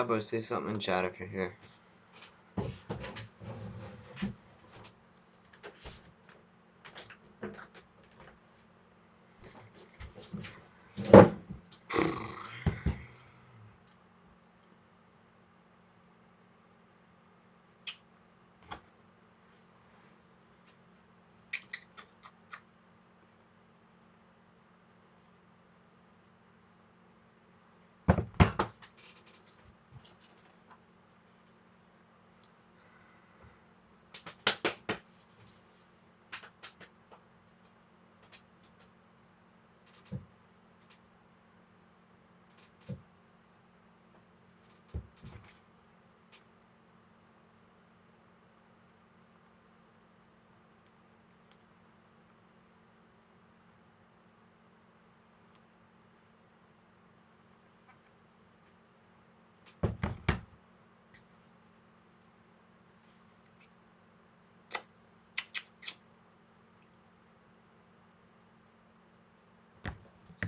but say something in chat if you're here.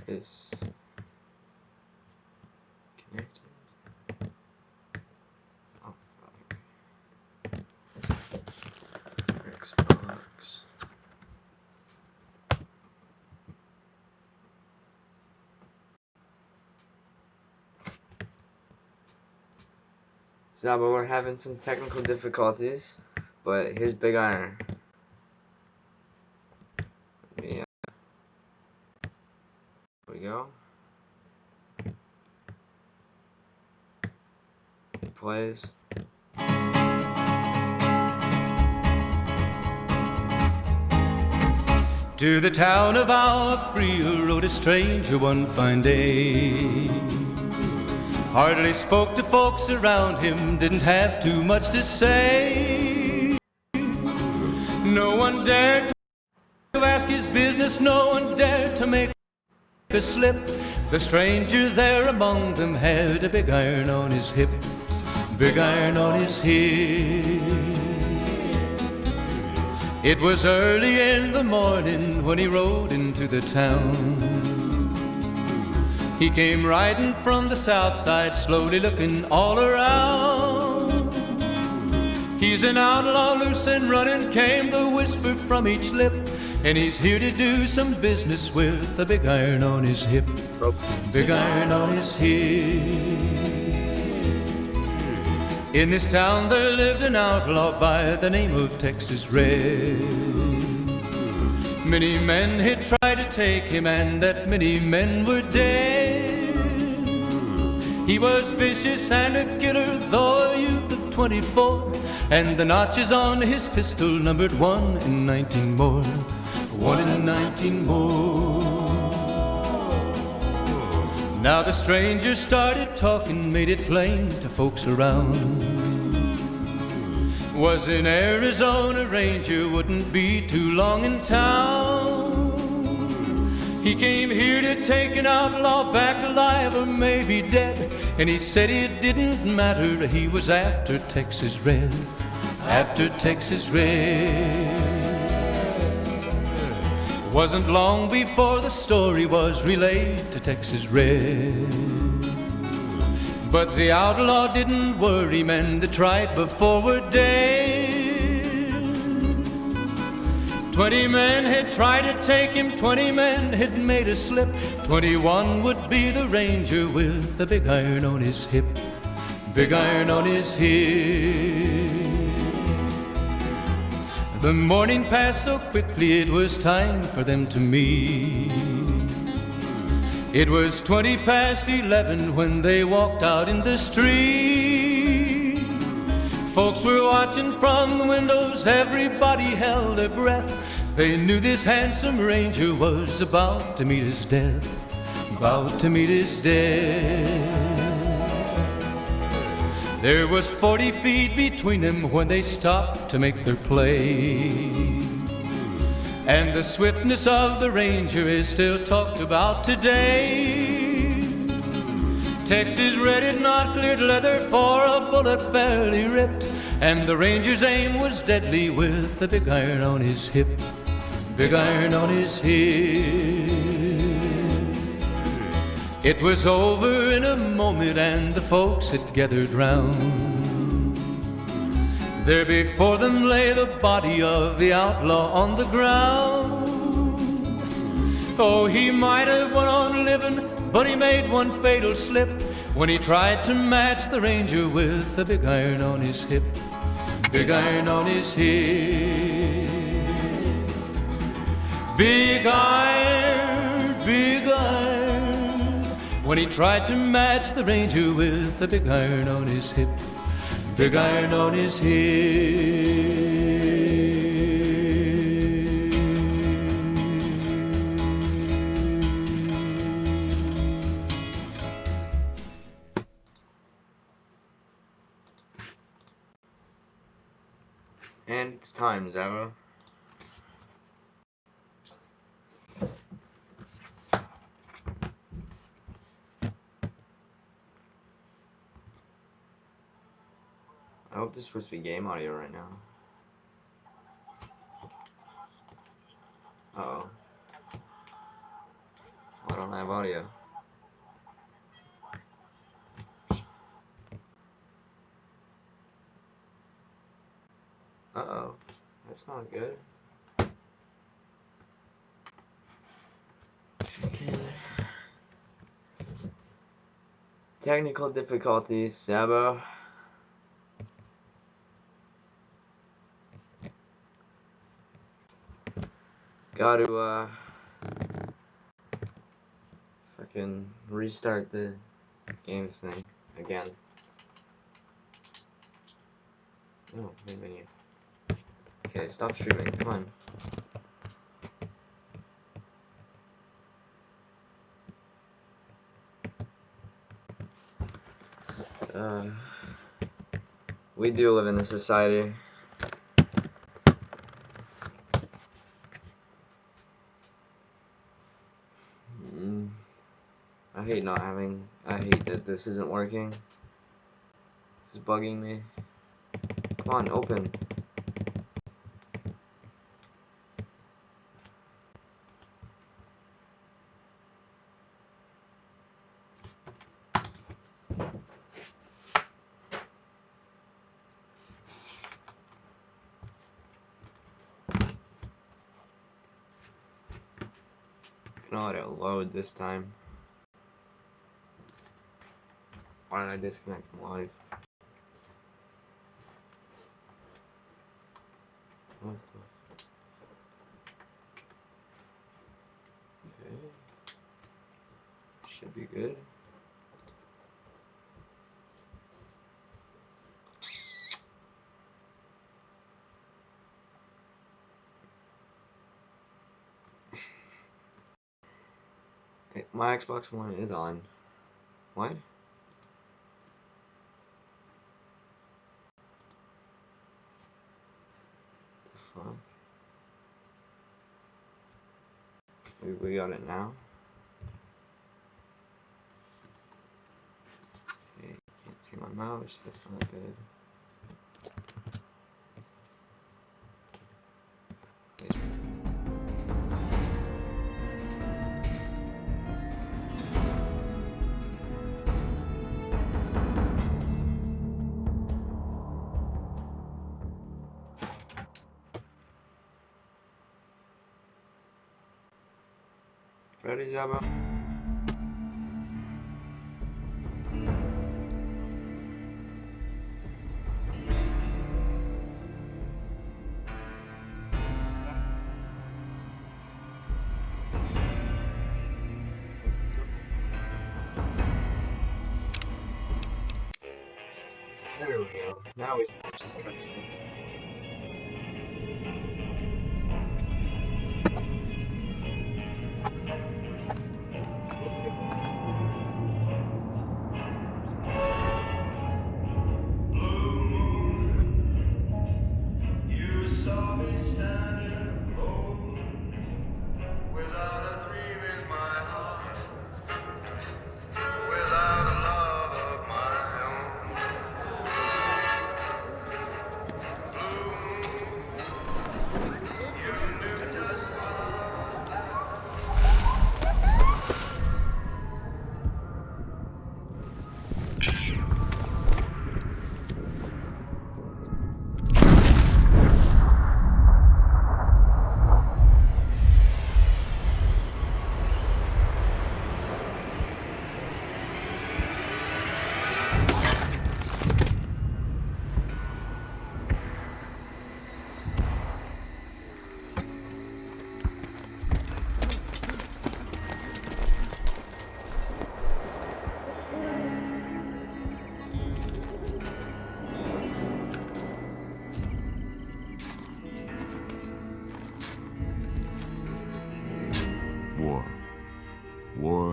Is connected. Oh fuck. Xbox. So, but we're having some technical difficulties. But here's Big Iron. Yeah. There we go. It plays. To the town of Alfria rode a stranger one fine day. Hardly spoke to folks around him, didn't have too much to say. No one dared to ask his business, no one dared to make a slip. The stranger there among them had a big iron on his hip, big iron on his hip. It was early in the morning when he rode into the town. He came riding from the south side, slowly looking all around. He's an outlaw, loose and running, came the whisper from each lip, and he's here to do some business with a big iron on his hip, big iron on his hip. In this town there lived an outlaw by the name of Texas Red. Many men had tried to take him, and that many men were dead. He was vicious and a killer, though a youth of 24, and the notches on his pistol numbered 1 in 19 more, 1 in 19 more. Now the stranger started talking, made it plain to folks around. Was an Arizona Ranger, wouldn't be too long in town. He came here to take an outlaw back alive or maybe dead, and he said it didn't matter, he was after Texas Red, after Texas Red. Wasn't long before the story was relayed to Texas Red. But the outlaw didn't worry men that tried before were dead. 20 men had tried to take him, 20 men had made a slip. 21 would be the ranger with the big iron on his hip, big iron on his hip. The morning passed so quickly it was time for them to meet. It was 20 past 11 when they walked out in the street. Folks were watching from the windows, everybody held their breath. They knew this handsome ranger was about to meet his death, about to meet his death. There was 40 feet between them when they stopped to make their play. And the swiftness of the ranger is still talked about today. Texas Red had not cleared leather for a bullet fairly ripped, and the ranger's aim was deadly with the big iron on his hip, big iron on his hip. It was over in a moment and the folks had gathered round. There before them lay the body of the outlaw on the ground. Oh, he might have went on living, but he made one fatal slip when he tried to match the ranger with the big iron on his hip. Big iron on his hip. Big iron, big iron. When he tried to match the ranger with the big iron on his hip. Big iron on his hip. And it's time, Zara. I hope this is supposed to be game audio right now. Uh-oh. I don't have audio. Uh-oh. That's not good. Technical difficulties, Sabo. Gotta, fucking restart the game thing again. Oh, main menu. Okay, stop streaming, come on. We do live in a society. I hate that this isn't working. This is bugging me. Come on, open. Gonna let it load this time. Why did I disconnect from live? What the? Okay. Should be good. My Xbox One is on. What? The fuck? We got it now? Okay, can't see my mouse, that's not good. Ready, Zaba? There we go. Now we just got some. Blue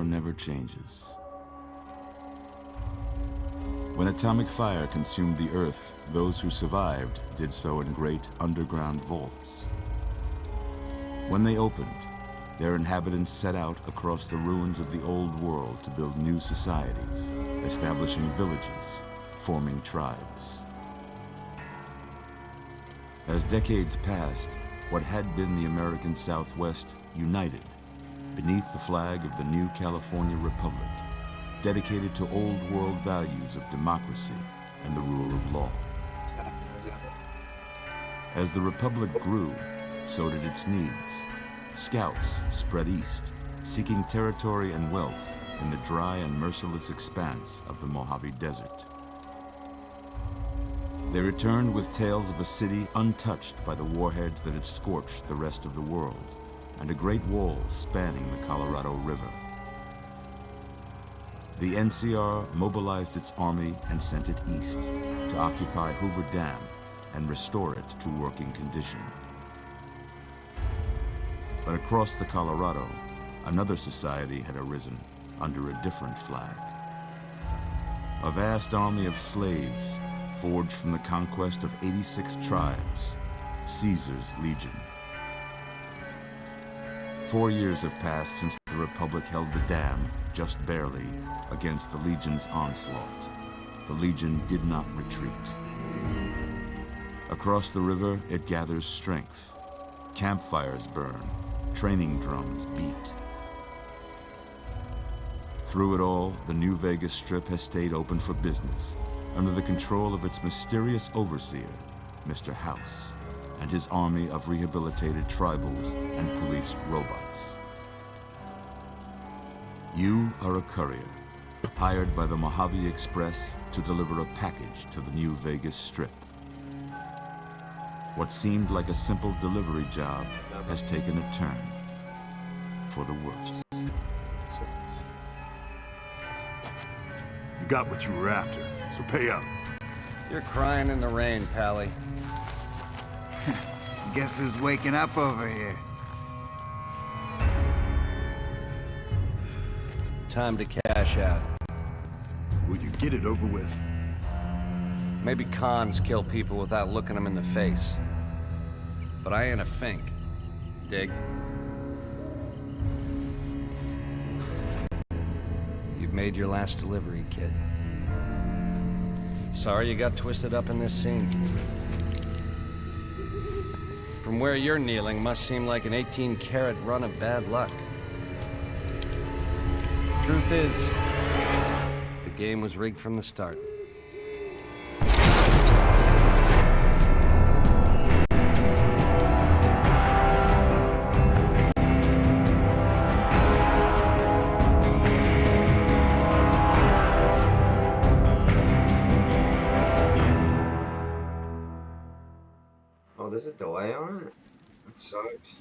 never changes. When atomic fire consumed the Earth, those who survived did so in great underground vaults. When they opened, their inhabitants set out across the ruins of the old world to build new societies, establishing villages, forming tribes. As decades passed, what had been the American Southwest united beneath the flag of the new California Republic, dedicated to old world values of democracy and the rule of law. As the Republic grew, so did its needs. Scouts spread east, seeking territory and wealth in the dry and merciless expanse of the Mojave Desert. They returned with tales of a city untouched by the warheads that had scorched the rest of the world, and a great wall spanning the Colorado River. The NCR mobilized its army and sent it east to occupy Hoover Dam and restore it to working condition. But across the Colorado, another society had arisen under a different flag. A vast army of slaves forged from the conquest of 86 tribes, Caesar's Legion. 4 years have passed since the Republic held the dam, just barely, against the Legion's onslaught. The Legion did not retreat. Across the river, it gathers strength. Campfires burn, training drums beat. Through it all, the New Vegas Strip has stayed open for business, under the control of its mysterious overseer, Mr. House, and his army of rehabilitated tribals and police robots. You are a courier, hired by the Mojave Express to deliver a package to the New Vegas Strip. What seemed like a simple delivery job has taken a turn for the worse. You got what you were after, so pay up. You're crying in the rain, Pally. Guess who's waking up over here? Time to cash out. Will you get it over with? Maybe cons kill people without looking them in the face. But I ain't a fink. Dig? You've made your last delivery, kid. Sorry you got twisted up in this scene. From where you're kneeling must seem like an 18-carat run of bad luck. Truth is, the game was rigged from the start. Oh, there's a delay on it? That sucks.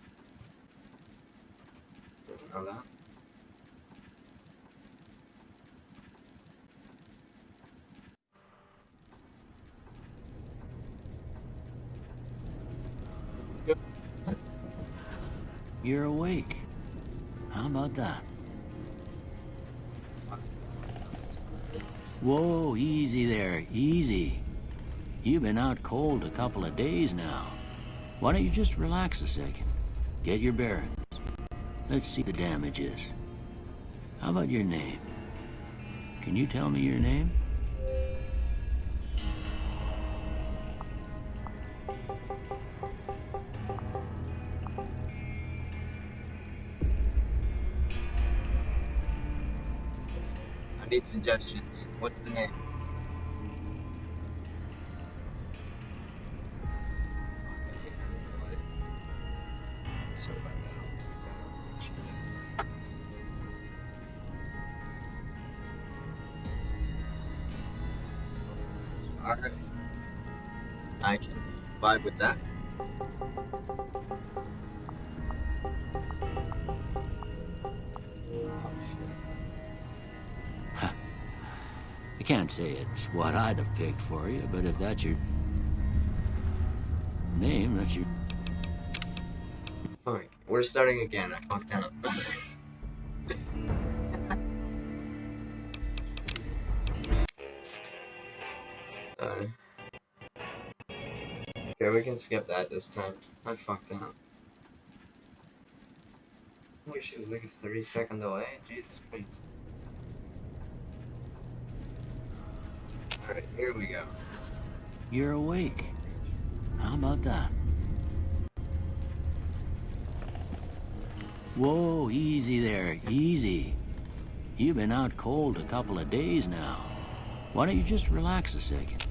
Didn't know that. You're awake. How about that? Whoa, easy there, easy. You've been out cold a couple of days now. Why don't you just relax a second? Get your bearings. Let's see the damages. How about your name? Can you tell me your name? I need suggestions. What's the name? Sorry about that. Alright. I can vibe with that. I can't say it's what I'd have picked for you, but if that's your name, that's your... Fine. We're starting again. I fucked up. Okay, we can skip that this time. I fucked up. Holy shit, it was like a 30-second delay? Jesus Christ. Alright, here we go. You're awake. How about that? Whoa, easy there, easy. You've been out cold a couple of days now. Why don't you just relax a second?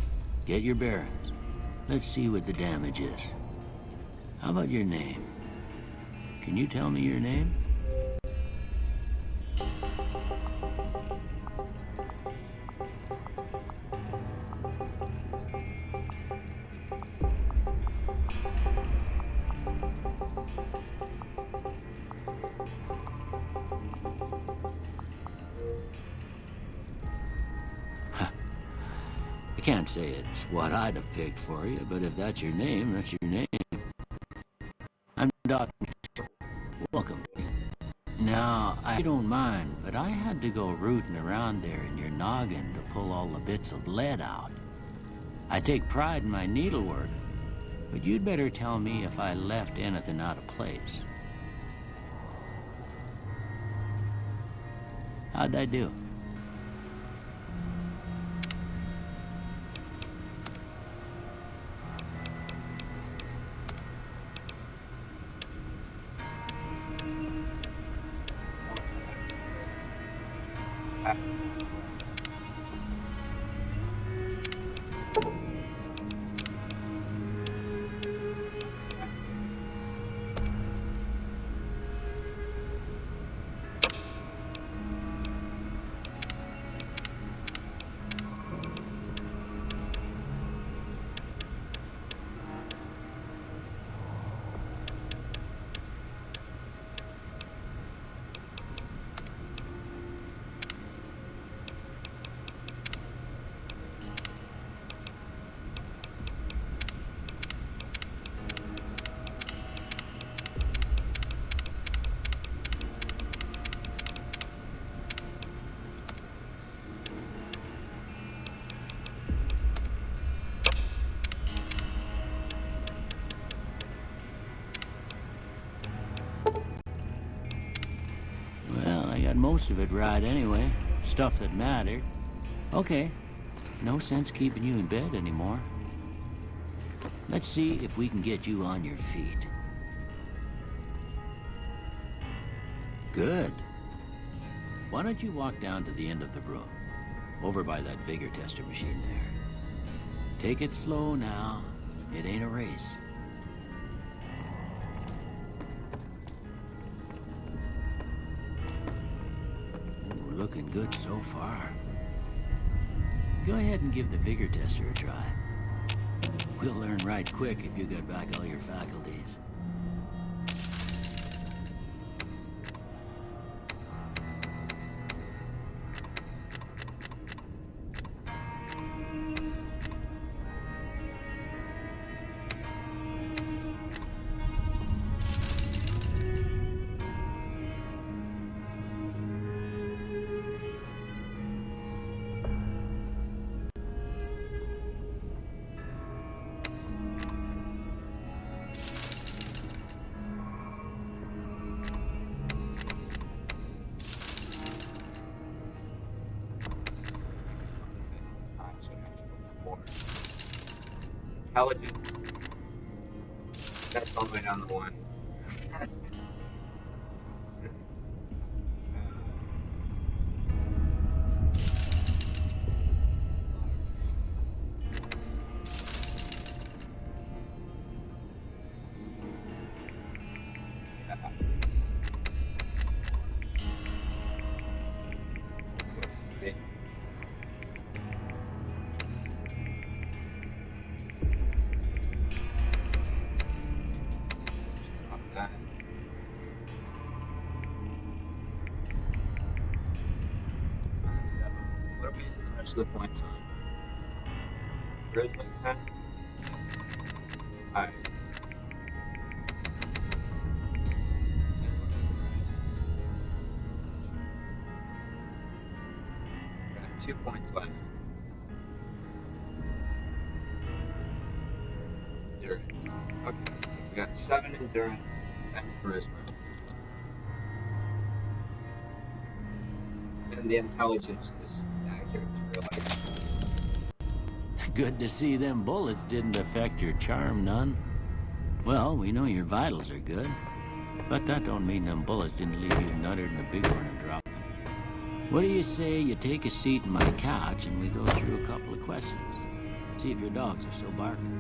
Get your bearings. Let's see what the damage is. How about your name? Can you tell me your name? I can't say it's what I'd have picked for you, but if that's your name, that's your name. I'm Doc. Welcome. Now, I don't mind, but I had to go rooting around there in your noggin to pull all the bits of lead out. I take pride in my needlework, but you'd better tell me if I left anything out of place. How'd I do? Most of it right anyway. Stuff that mattered. Okay. No sense keeping you in bed anymore. Let's see if we can get you on your feet. Good. Why don't you walk down to the end of the room? Over by that vigor tester machine there. Take it slow now. It ain't a race. Looking good so far. Go ahead and give the vigor tester a try. We'll learn right quick if you get back all your faculties. Intelligence. That's all the way down the one. The points on. Where's my attack? Alright. Got 2 points left. endurance. Okay, so we got 7 endurance, 10 charisma. And the intelligence is accurate to real life. Good to see them bullets didn't affect your charm none. Well, we know your vitals are good, but that don't mean them bullets didn't leave you nuttered in a big one and drop. What do you say you take a seat in my couch and we go through a couple of questions? See if your dogs are still barking.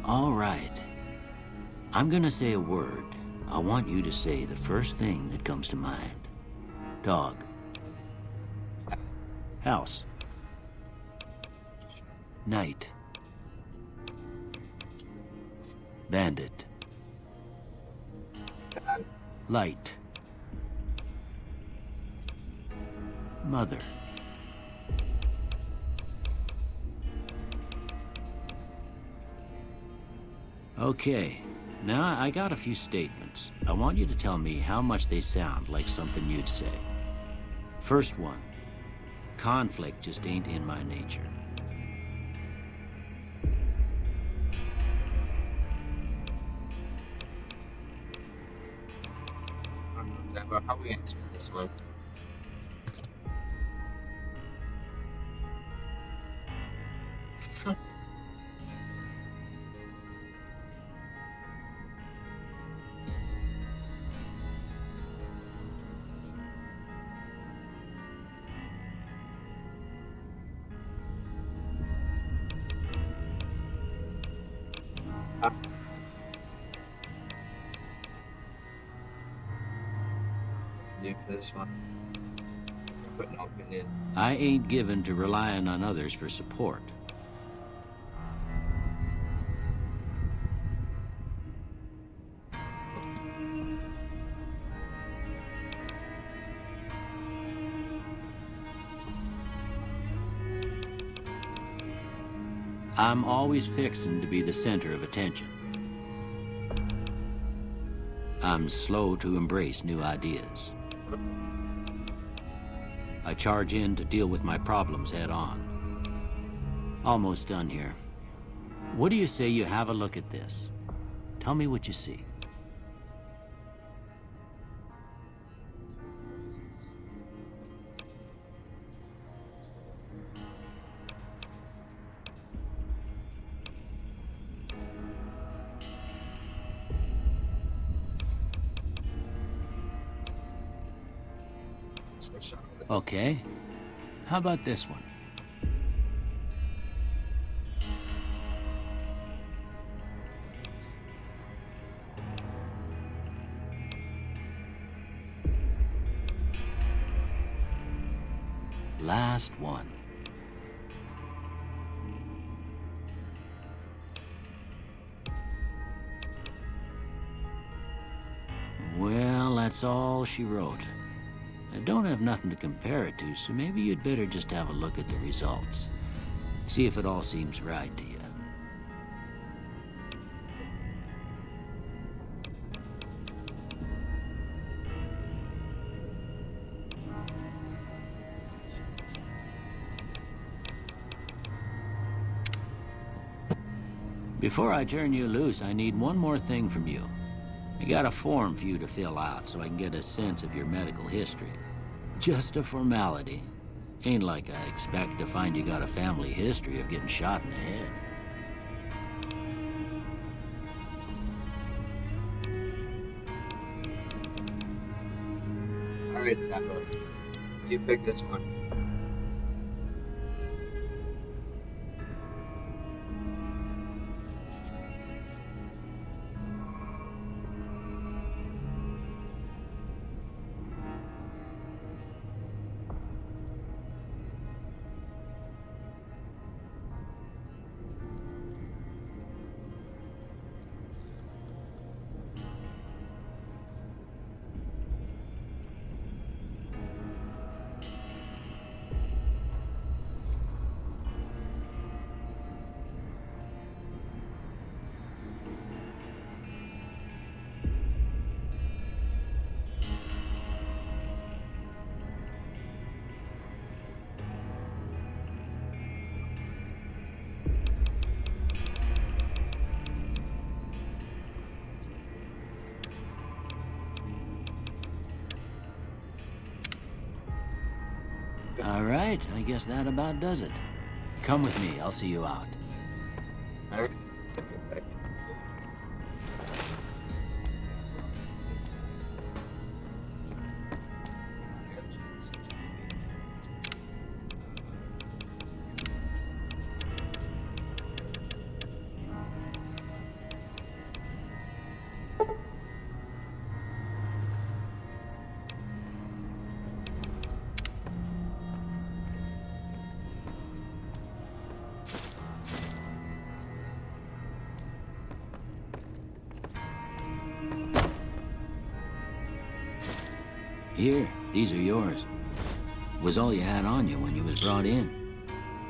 All right. I'm gonna say a word. I want you to say the first thing that comes to mind. Dog. House. Night. Bandit. Light. Mother. Okay, now I got a few statements. I want you to tell me how much they sound like something you'd say. First one, conflict just ain't in my nature. How are we answering this one? Do for this one. Put no opinion. I ain't given to relying on others for support. I'm always fixin' to be the center of attention. I'm slow to embrace new ideas. I charge in to deal with my problems head on. Almost done here. What do you say you have a look at this? Tell me what you see. Okay. How about this one? Last one. Well, that's all she wrote. I don't have nothing to compare it to, so maybe you'd better just have a look at the results. See if it all seems right to you. Before I turn you loose, I need one more thing from you. I got a form for you to fill out so I can get a sense of your medical history. Just a formality. Ain't like I expect to find you got a family history of getting shot in the head. Alright, Taco. You pick this one. All right, I guess that about does it. Come with me, I'll see you out. Alright. Here, these are yours. Was all you had on you when you was brought in.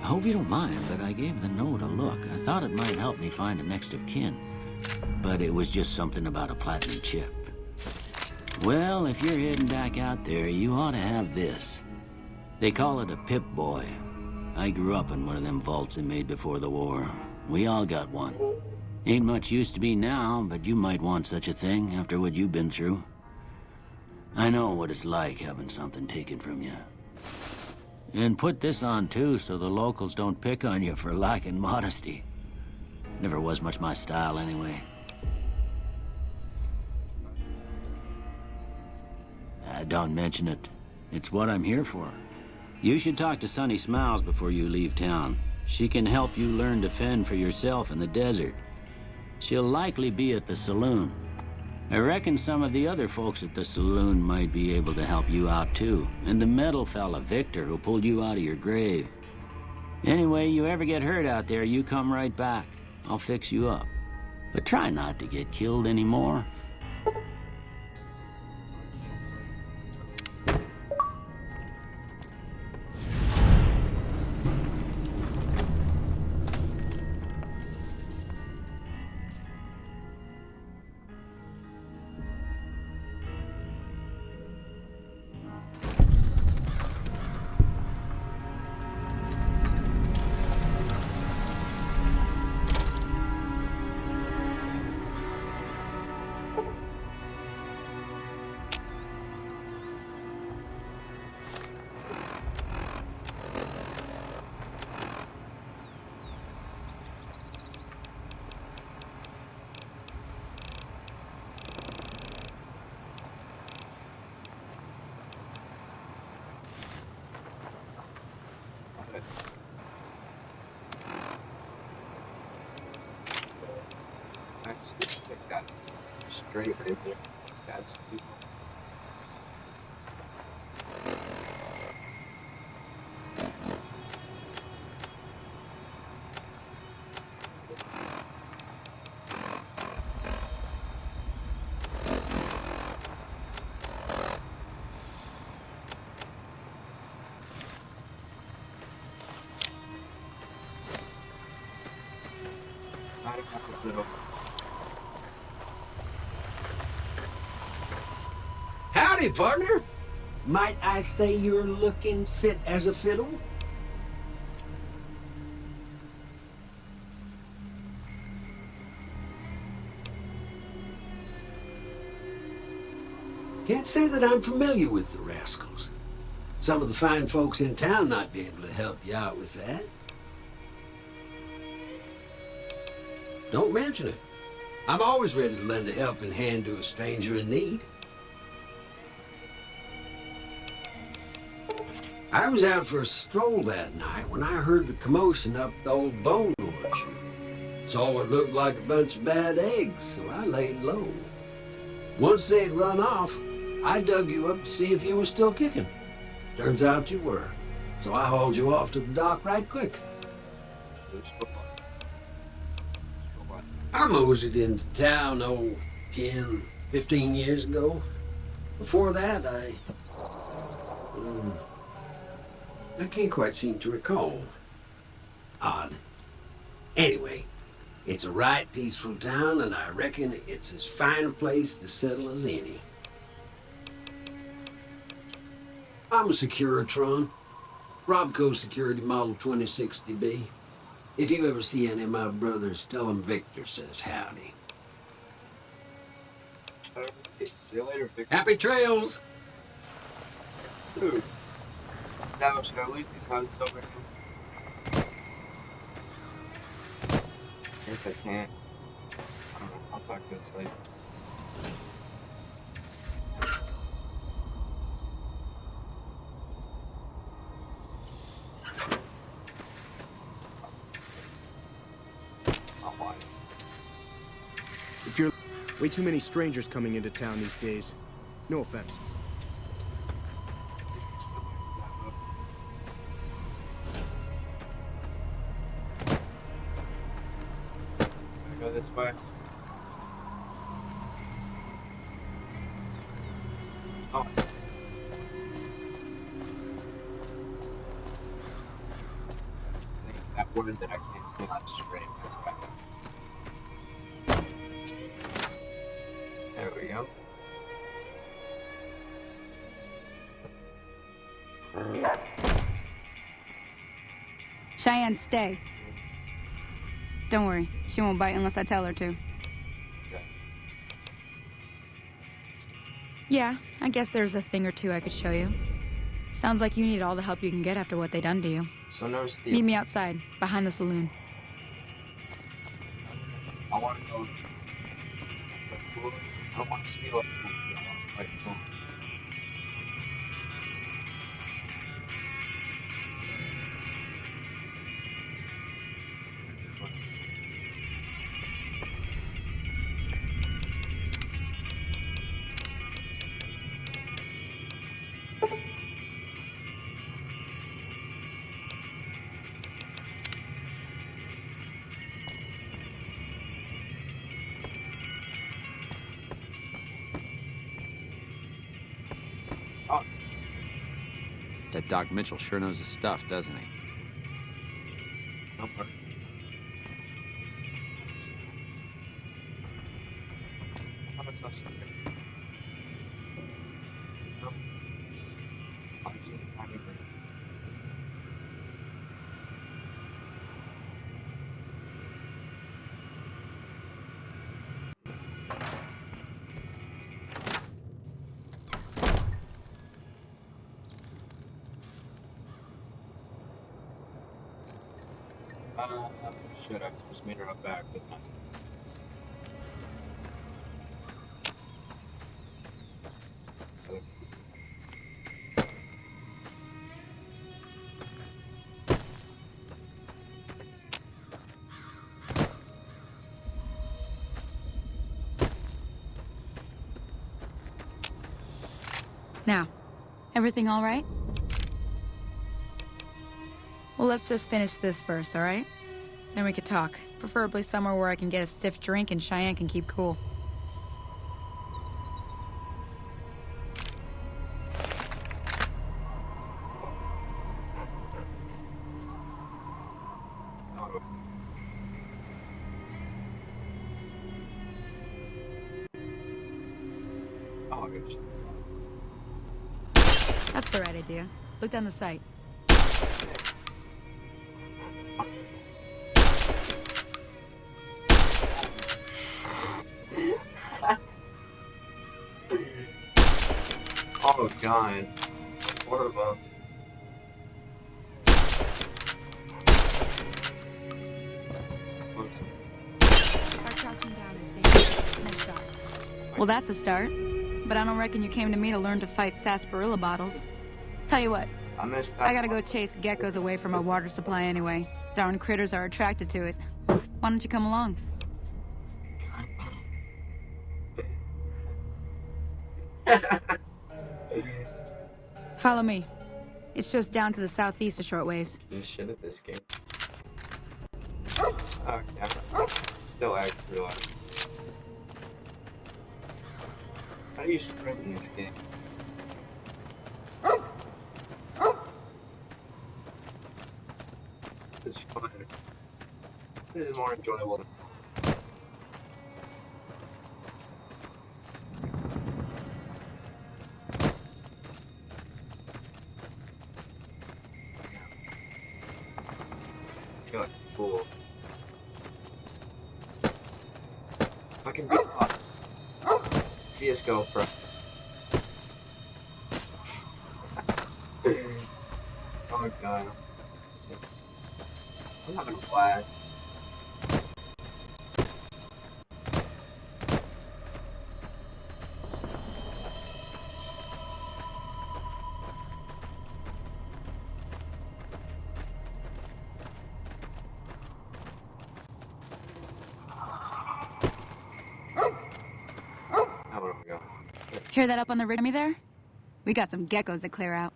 I hope you don't mind, but I gave the note a look. I thought it might help me find a next of kin. But it was just something about a platinum chip. Well, if you're heading back out there, you ought to have this. They call it a Pip-Boy. I grew up in one of them vaults they made before the war. We all got one. Ain't much use to be now, but you might want such a thing after what you've been through. I know what it's like having something taken from you. And put this on too, so the locals don't pick on you for lacking modesty. Never was much my style anyway. Don't mention it. It's what I'm here for. You should talk to Sunny Smiles before you leave town. She can help you learn to fend for yourself in the desert. She'll likely be at the saloon. I reckon some of the other folks at the saloon might be able to help you out too. And the metal fella, Victor, who pulled you out of your grave. Anyway, you ever get hurt out there, you come right back. I'll fix you up. But try not to get killed anymore. Actually, like that straight razor stabs people. Howdy, partner. Might I say you're looking fit as a fiddle? Can't say that I'm familiar with the rascals. Some of the fine folks in town might be able to help you out with that. Don't mention it. I'm always ready to lend a helping hand to a stranger in need. I was out for a stroll that night when I heard the commotion up the old bone orchard. Saw what looked like a bunch of bad eggs, so I laid low. Once they'd run off, I dug you up to see if you were still kicking. Turns out you were, so I hauled you off to the dock right quick. I moseyed into town, 10, 15 years ago. Before that, I can't quite seem to recall. Odd. Anyway, it's a right peaceful town, and I reckon it's as fine a place to settle as any. I'm a Securitron. Robco Security Model 2060B. If you ever see any of my brothers, tell them Victor says howdy. See you later, Victor. Happy trails! Dude. Now, should I leave these houses over here? If I can't, I don't know. I'll talk to this later. If you're way too many strangers coming into town these days. No offense. Go this way. Oh. That word that I can't say on straight. That's right. There we go. Cheyenne, stay. Don't worry, she won't bite unless I tell her to. Okay. Yeah, I guess there's a thing or two I could show you. Sounds like you need all the help you can get after what they done to you. So no steal. Meet me outside, behind the saloon. I want to go. I don't want to steal. I want to fight cool. That Doc Mitchell sure knows his stuff, doesn't he? Don't worry. I thought I saw something. No. I'm just in a tiny bit. Shit, I was supposed to meet her up back, but not. Now, everything all right? Well, let's just finish this first, all right? Then we could talk. Preferably somewhere where I can get a stiff drink and Cheyenne can keep cool. That's the right idea. Look down the sight. Oh god. Horrible. Start crouching down and stay. Next shot. Well, that's a start. But I don't reckon you came to me to learn to fight sarsaparilla bottles. Tell you what, I gotta go chase geckos away from our water supply anyway. Darn critters are attracted to it. Why don't you come along? Follow me. It's just down to the southeast a short ways. You shit at this game. Oh, camera. Still act real life. How do you sprint in this game? This is fun. This is more enjoyable than I feel like a fool. I can be CSGO pro. Oh god. I'm having a blast. Now where do we go? Hear that up on the ridge me there? We got some geckos to clear out.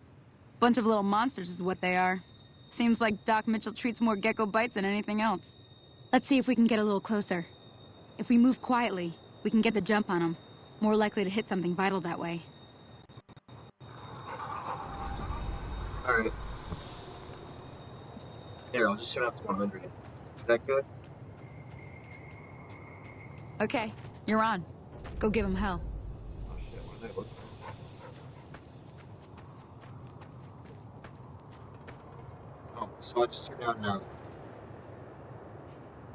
Bunch of little monsters is what they are. Seems like Doc Mitchell treats more gecko bites than anything else. Let's see if we can get a little closer. If we move quietly, we can get the jump on them. More likely to hit something vital that way. Alright. Here, I'll just turn up to 100. Is that good? Okay, you're on. Go give him hell. Oh shit, what did I look for? Oh, so I'll just turn down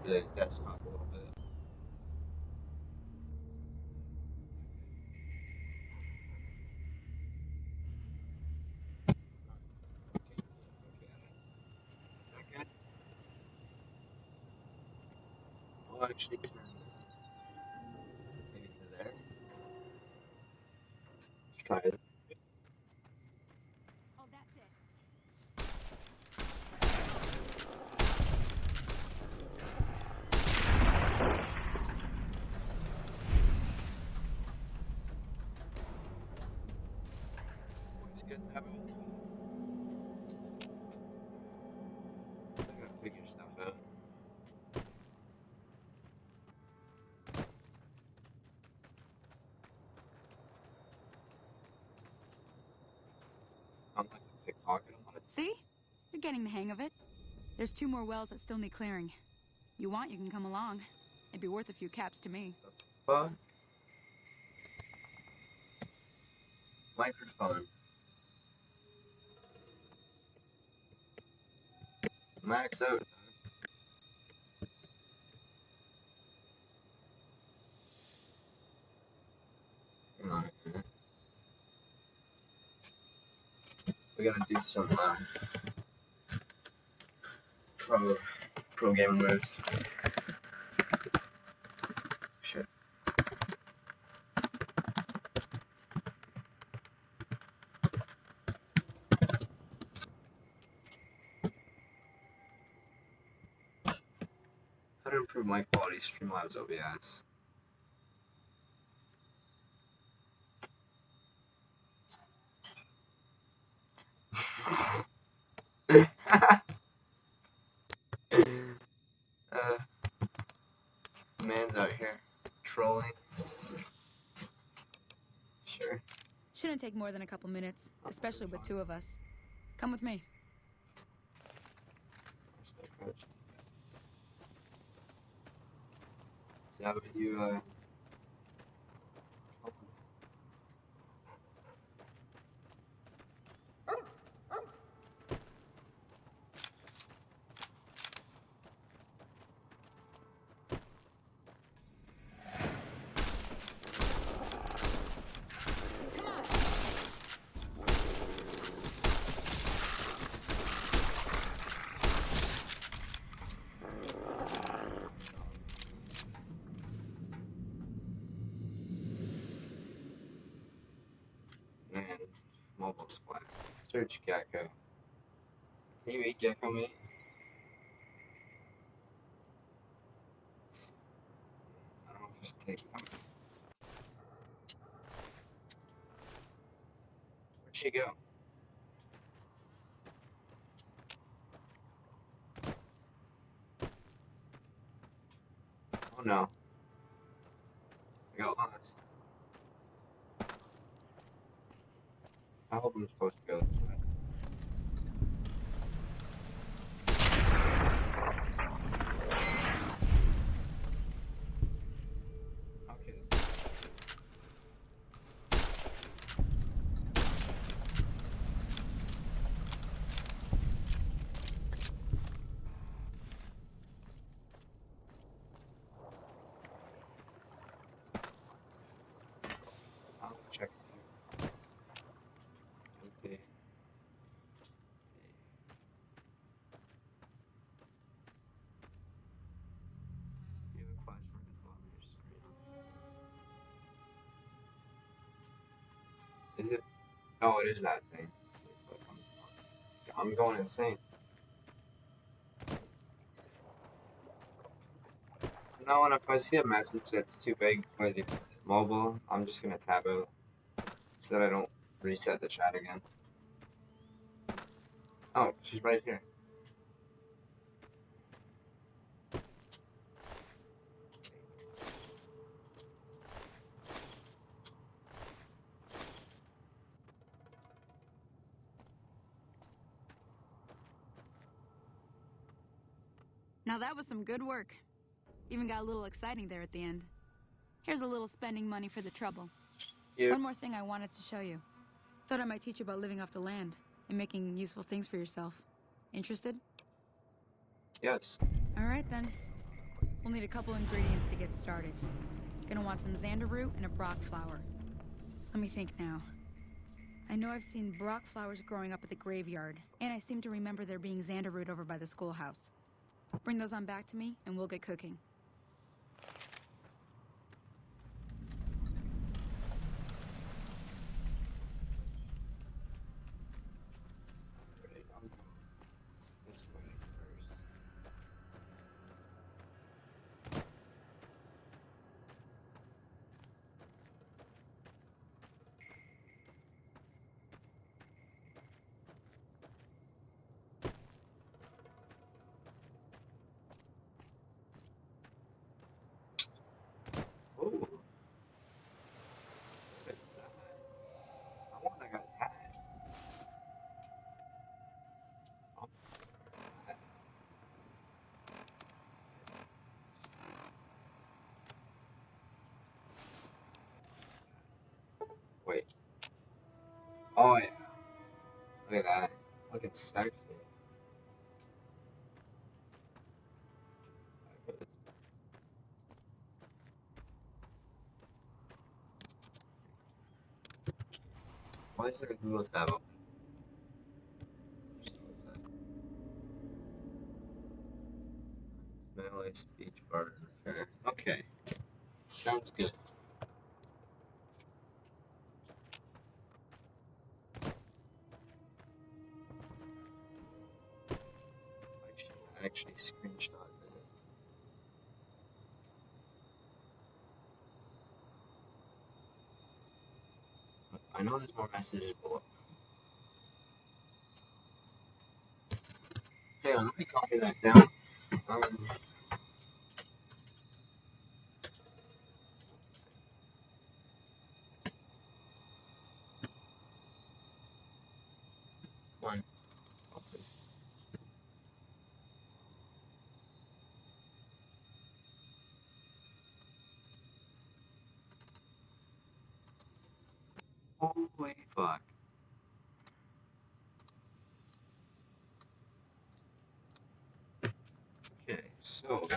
the desktop a little bit. Is that good? I'll actually turn maybe to there. Let's try it. Oh, that's it. It's good to have it. I gotta figure stuff out. I'm like a pickpocket. I'm not See? You're getting the hang of it. There's 2 more wells that still need clearing. You want, you can come along. It'd be worth a few caps to me. fuck. Microphone. Max out. Hang on a minute. We gotta do some pro game moves. Shit. How to improve my quality Streamlabs OBS. Man's out here trolling. Sure. Shouldn't take more than a couple minutes, especially with 2 of us. Come with me. So how would you man, mobile squad. Search gecko. Can you eat gecko meat? I don't know if I should take some. Where'd she go? Oh no. I got lost. I hope I'm supposed to go this way. Okay, this is... I'll check it too. Okay. Oh, it is that thing. I'm going insane. Now, when if I see a message that's too big for the mobile, I'm just gonna tab out so that I don't reset the chat again. Oh, she's right here. Now that was some good work. Even got a little exciting there at the end. Here's a little spending money for the trouble. Yeah. One more thing I wanted to show you. Thought I might teach you about living off the land and making useful things for yourself. Interested? Yes. Alright then. We'll need a couple ingredients to get started. Gonna want some xander root and a brock flower. Let me think now. I know I've seen brock flowers growing up at the graveyard, and I seem to remember there being xander root over by the schoolhouse. Bring those on back to me, and we'll get cooking. Ooh. I want that guy's hat. Oh. Wait. Oh, yeah. Look at that. Look, it's sexy. Why is there a Google tab open? Melee speech bar. Okay. Sounds good. I should actually screenshot that. I know there's more messages below. Hang on, let me copy that down. One. Open. Holy fuck. Okay, so. Okay.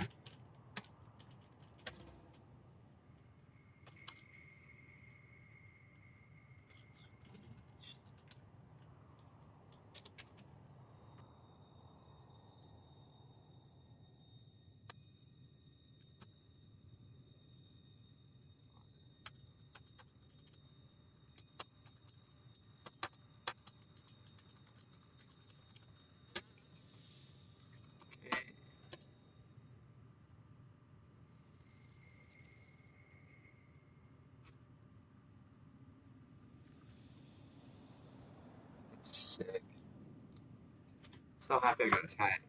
That's sick. So happy I got his hat.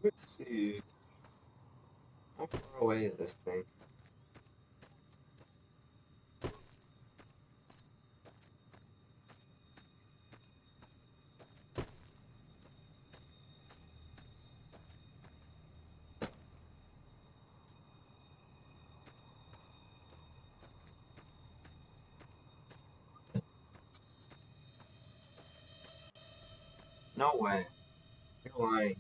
Let's see. How far away is this thing? No way. You're lying.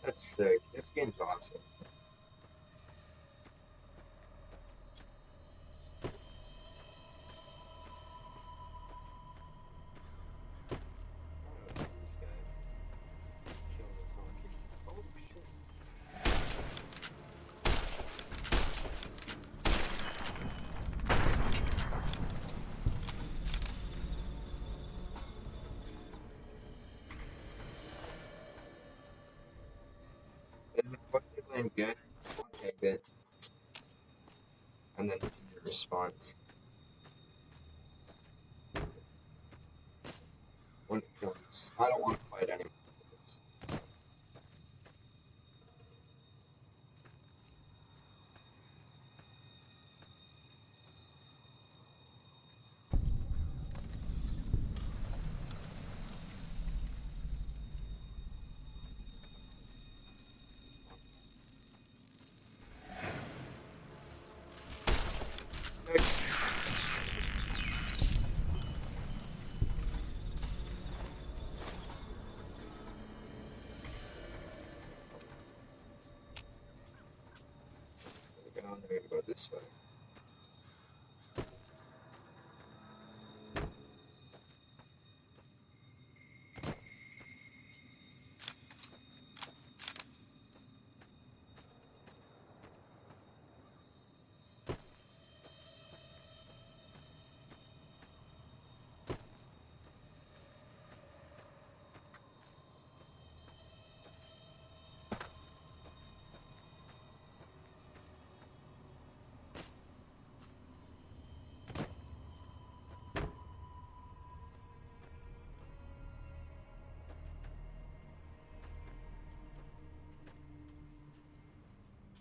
That's sick. This game's awesome. Is the collective name good? I'll take it. And then your response. When it comes. I don't want to fight anymore. I'm gonna go this way.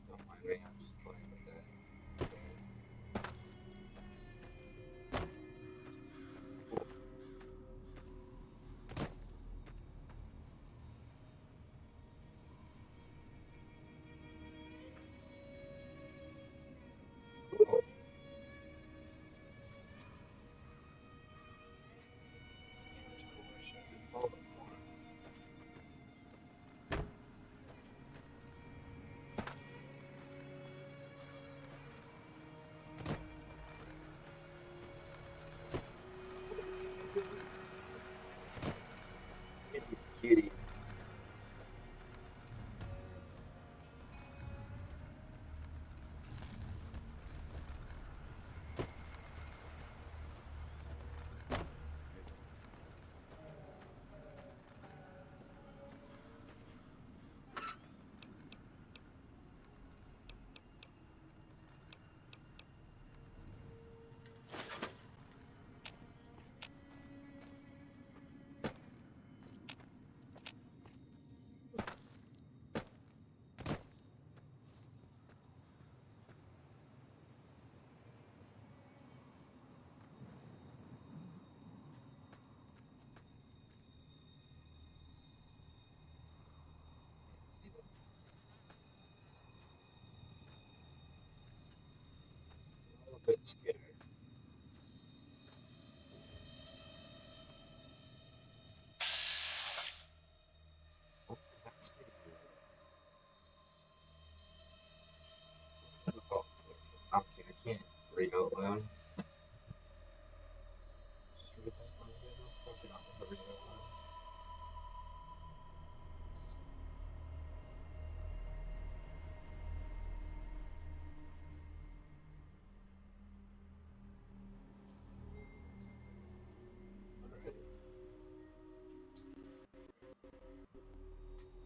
Don't mind me, I'm just playing with that. Cool. Get these cuties. A little bit scared. Oh, that's pretty good. Oh, okay, I can't read out loud. Just read that one again. I'll fucking not read out loud. Alright.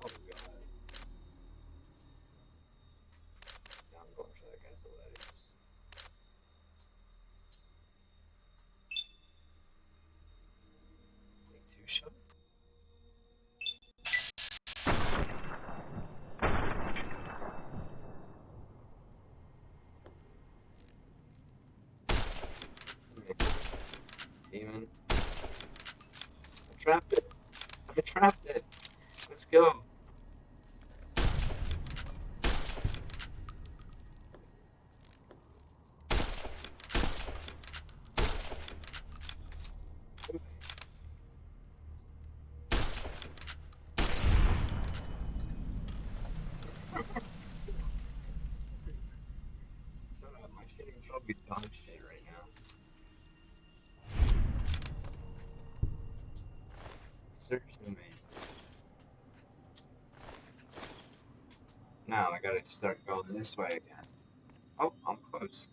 Oh god. Now I'm going for that guy's legs. Take 2 shots? Demon. I trapped it. I trapped it. Let's go. Getting probably dog shit right now. Seriously, mate. Now I gotta start going this way again. Oh, I'm close.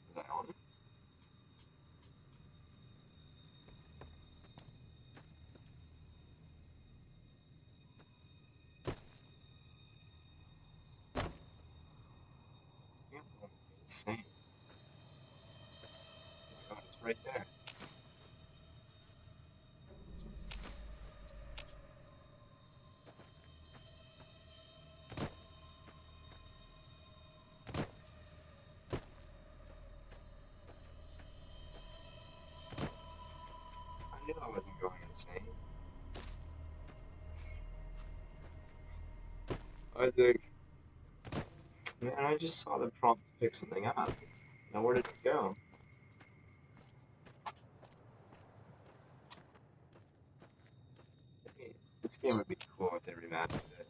Is that on? Yeah, insane. Oh, it's right there. I knew I wasn't going insane. Isaac. Man, I just saw the prompt to pick something up. Now where did it go? This game would be cool if they remastered it.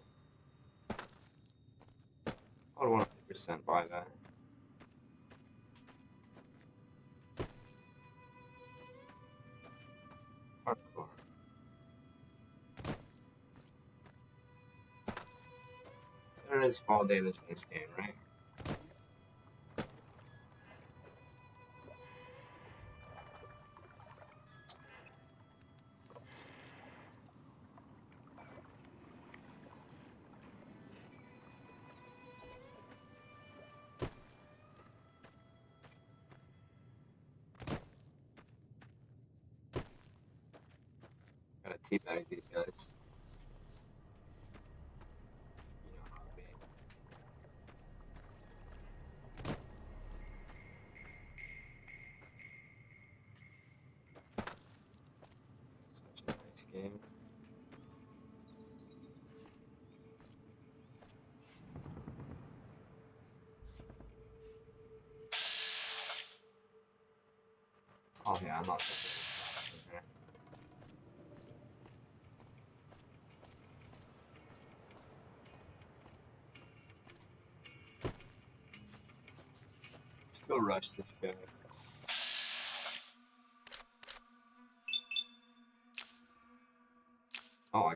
I would 100% buy that. Hardcore. There is fall damage in this game, right? Gotta teabag these guys. You know how it be. Such a nice game. Oh yeah, I'm not gonna do this. Okay. Let's go rush this guy. Oh, I...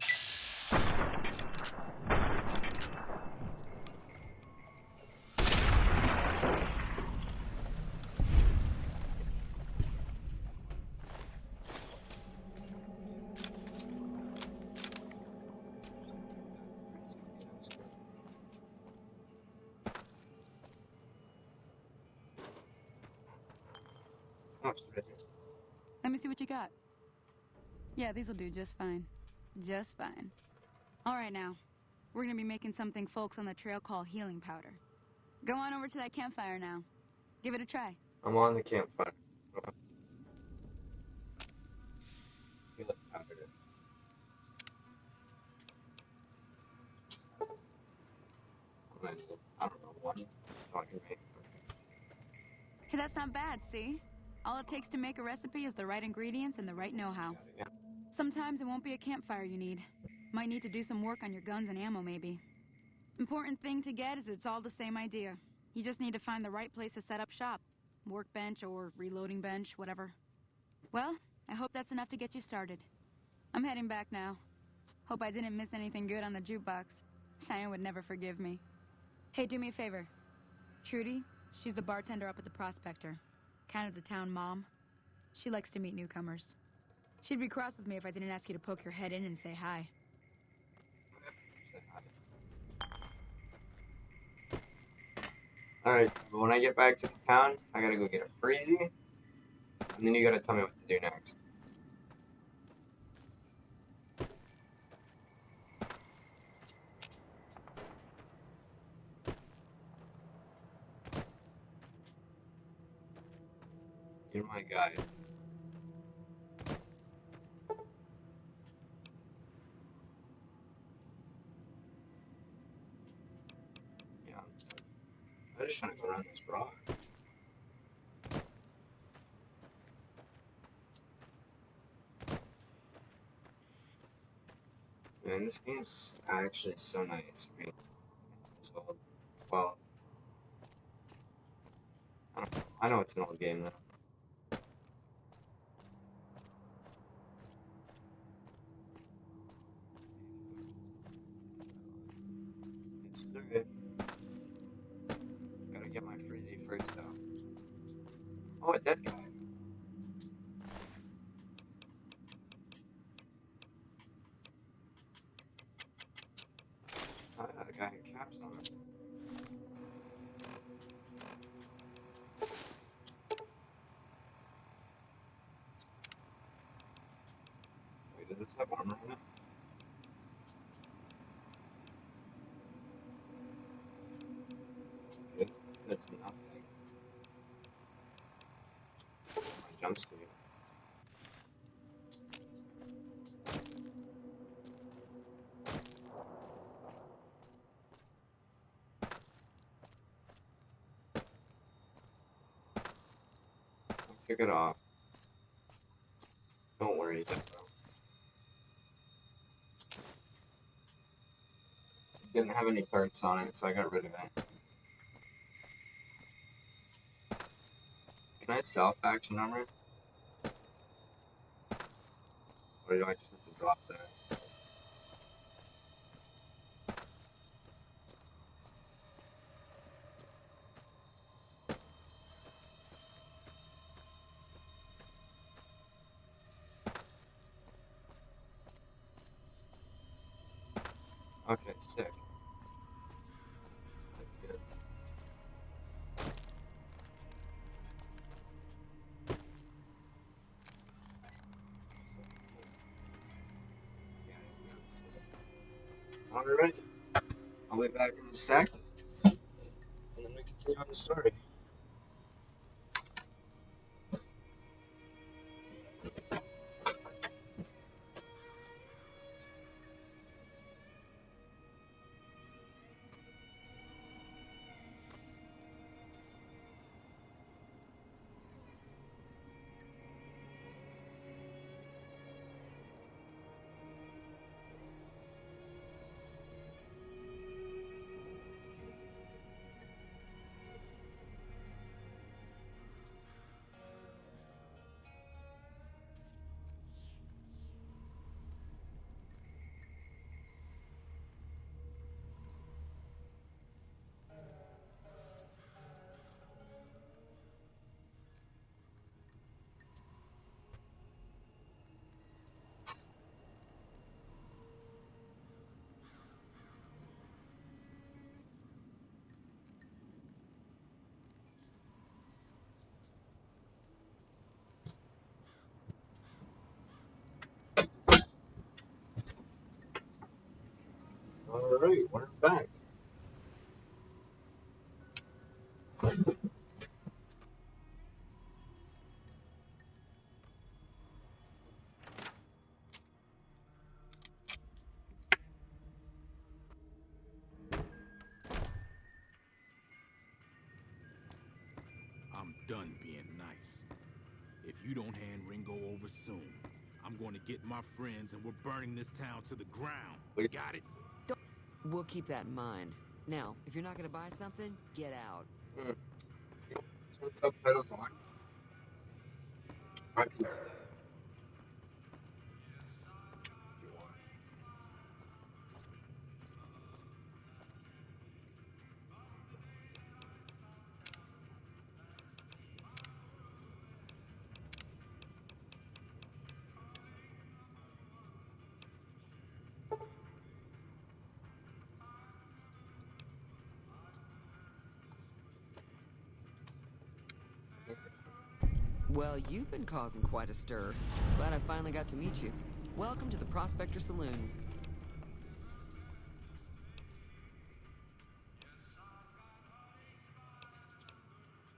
Oh, it's right here. Let me see what you got. Yeah, these'll do just fine. Just fine. All right, now. We're gonna be making something folks on the trail call healing powder. Go on over to that campfire now. Give it a try. I'm on the campfire. Feel it powder. I don't know, one. Talking to me. Hey, that's not bad, see? All it takes to make a recipe is the right ingredients and the right know-how. Sometimes it won't be a campfire you need. Might need to do some work on your guns and ammo, maybe. Important thing to get is it's all the same idea. You just need to find the right place to set up shop. Workbench or reloading bench, whatever. Well, I hope that's enough to get you started. I'm heading back now. Hope I didn't miss anything good on the jukebox. Cheyenne would never forgive me. Hey, do me a favor. Trudy, she's the bartender up at the Prospector. Kind of the town mom. She likes to meet newcomers. She'd be cross with me if I didn't ask you to poke your head in and say hi. Alright, but when I get back to the town, I gotta go get a freezy, and then you gotta tell me what to do next. You're my guy. Yeah, I'm just trying to go around this rock. Man, Man, this game's actually so nice for me. It's old. 12. I know it's an old game though. It's 3. Gotta get my Freezy first though. Oh, a dead guy. Oh, that guy had caps on it. Wait, does this have armor on it? It's nothing. My jump speed. I took it off. Don't worry, it's though. Didn't have any perks on it, so I got rid of it. Can I sell faction armor? Or do I just have to drop that? Okay, sick. That's good. Alright. I'll be back in a sec. And then we continue on the story. Alright, we're back. I'm done being nice. If you don't hand Ringo over soon, I'm going to get my friends and we're burning this town to the ground. Got it? We'll keep that in mind. Now, if you're not going to buy something, get out. What subtitles on? I can. Well, you've been causing quite a stir. Glad I finally got to meet you. Welcome to the Prospector Saloon.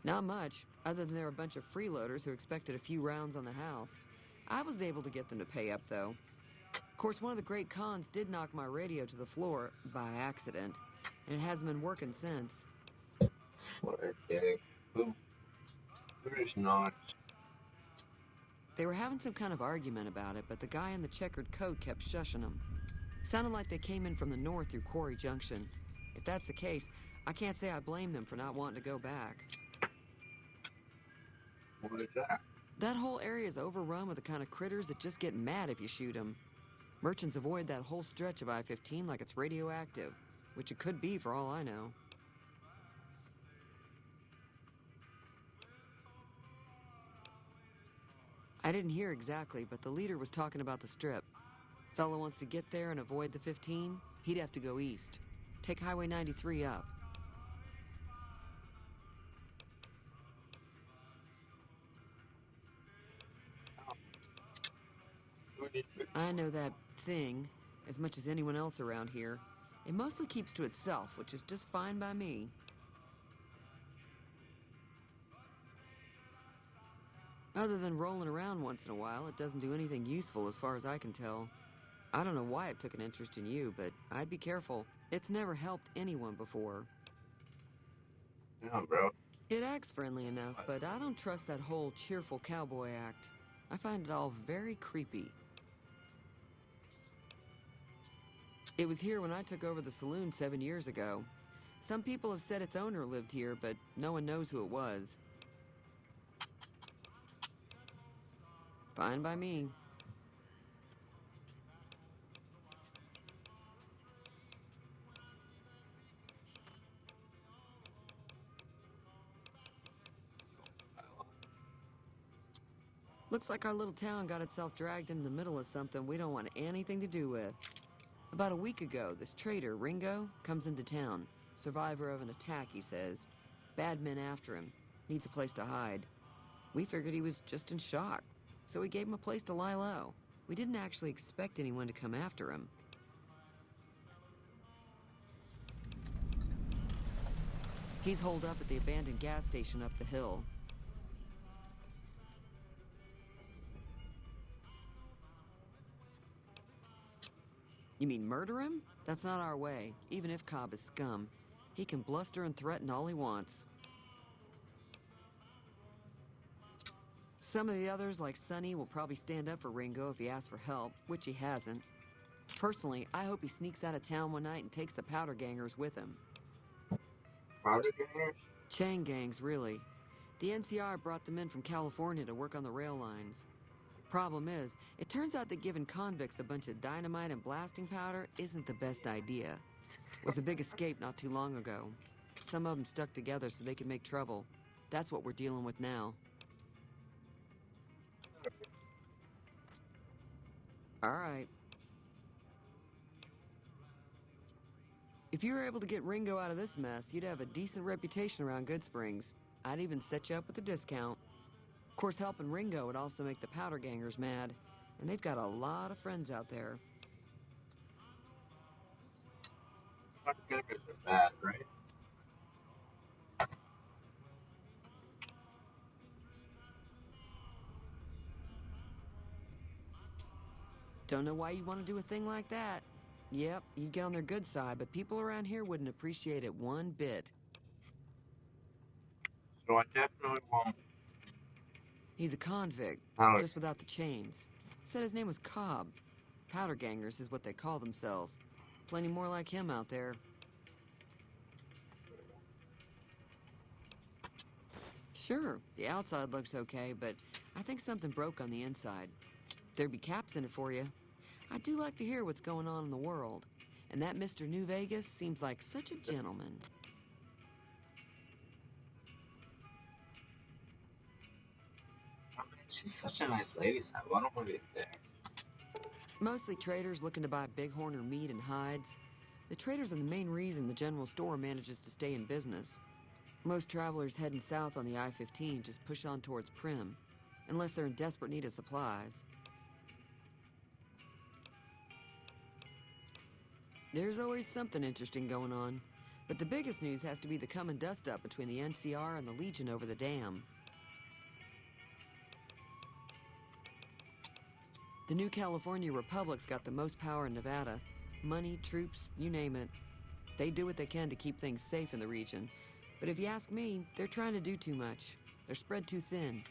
Not much, other than they're a bunch of freeloaders who expected a few rounds on the house. I was able to get them to pay up, though. Of course, one of the great cons did knock my radio to the floor by accident, and it hasn't been working since. What a dick. Who is not? They were having some kind of argument about it, but the guy in the checkered coat kept shushing them. Sounded like they came in from the north through Quarry Junction. If that's the case, I can't say I blame them for not wanting to go back. What is that? That whole area is overrun with the kind of critters that just get mad if you shoot them. Merchants avoid that whole stretch of I-15 like it's radioactive, which it could be for all I know. I didn't hear exactly, but the leader was talking about the Strip. Fellow wants to get there and avoid the 15, he'd have to go east. Take Highway 93 up. I know that thing as much as anyone else around here. It mostly keeps to itself, which is just fine by me. Other than rolling around once in a while, it doesn't do anything useful as far as I can tell. I don't know why it took an interest in you, but I'd be careful. It's never helped anyone before. Yeah, bro. It acts friendly enough, but I don't trust that whole cheerful cowboy act. I find it all very creepy. It was here when I took over the saloon 7 years ago. Some people have said its owner lived here, but no one knows who it was. Fine by me. Looks like our little town got itself dragged into the middle of something we don't want anything to do with. About a week ago, this trader, Ringo, comes into town. Survivor of an attack, he says. Bad men after him. Needs a place to hide. We figured he was just in shock, so we gave him a place to lie low. We didn't actually expect anyone to come after him. He's holed up at the abandoned gas station up the hill. You mean murder him? That's not our way, even if Cobb is scum. He can bluster and threaten all he wants. Some of the others, like Sonny, will probably stand up for Ringo if he asks for help, which he hasn't. Personally, I hope he sneaks out of town one night and takes the powder gangers with him. Powder gangers? Chain gangs, really. The NCR brought them in from California to work on the rail lines. Problem is, it turns out that giving convicts a bunch of dynamite and blasting powder isn't the best idea. It was a big escape not too long ago. Some of them stuck together so they could make trouble. That's what we're dealing with now. All right. If you were able to get Ringo out of this mess, you'd have a decent reputation around Goodsprings. I'd even set you up with a discount. Of course, helping Ringo would also make the powder gangers mad, and they've got a lot of friends out there. Powder gangers are bad, right? Don't know why you'd want to do a thing like that. Yep, you'd get on their good side, but people around here wouldn't appreciate it one bit. So I definitely won't. He's a convict, just without the chains. Said his name was Cobb. Powder gangers is what they call themselves. Plenty more like him out there. Sure, the outside looks okay, but I think something broke on the inside. There'd be caps in it for you. I do like to hear what's going on in the world. And that Mr. New Vegas seems like such a gentleman. She's such a nice lady, so why don't we be there? Mostly traders looking to buy bighorn or meat and hides. The traders are the main reason the general store manages to stay in business. Most travelers heading south on the I-15 just push on towards Primm, unless they're in desperate need of supplies. There's always something interesting going on, but the biggest news has to be the coming dust-up between the NCR and the Legion over the dam. The new California Republic's got the most power in Nevada. Money, troops, you name it. They do what they can to keep things safe in the region. But if you ask me, they're trying to do too much. They're spread too thin.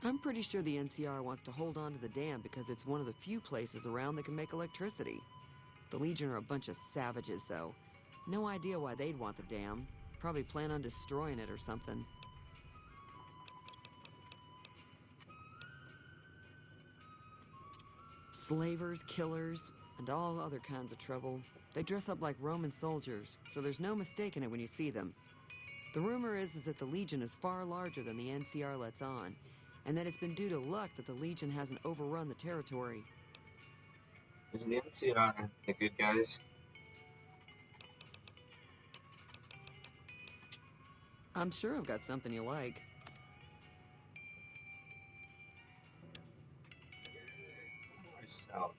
I'm pretty sure the NCR wants to hold on to the dam because it's one of the few places around that can make electricity. The Legion are a bunch of savages, though. No idea why they'd want the dam. Probably plan on destroying it or something. Slavers, killers, and all other kinds of trouble. They dress up like Roman soldiers, so there's no mistaking it when you see them. The rumor is that the Legion is far larger than the NCR lets on, and that it's been due to luck that the Legion hasn't overrun the territory. Is the NCR the good guys? I'm sure I've got something you like. Myself.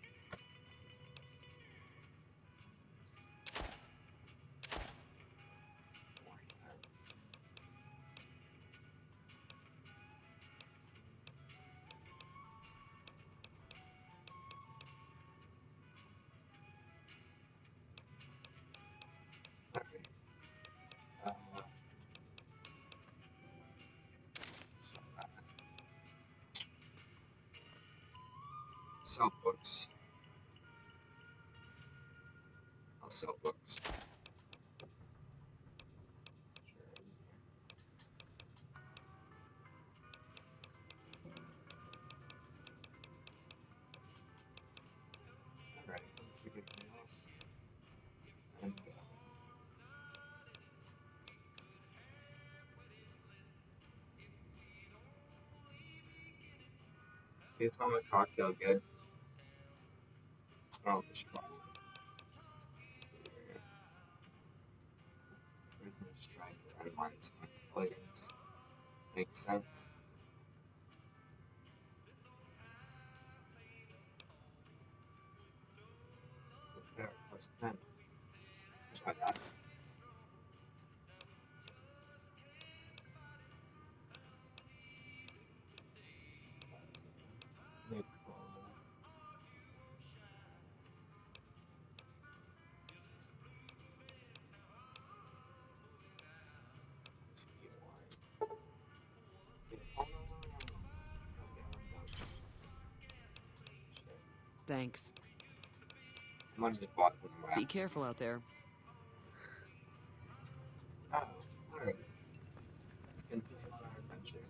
Sell books. I'll sell books. Alright, keep it else. And see, it's on the cocktail good. Oh, the strong. There's no strike and minus points plugins. Makes sense. There, plus 10. Try that. Nick. Thanks. Someone just bought them. Be careful out there. Oh, alright. Let's continue on our adventure.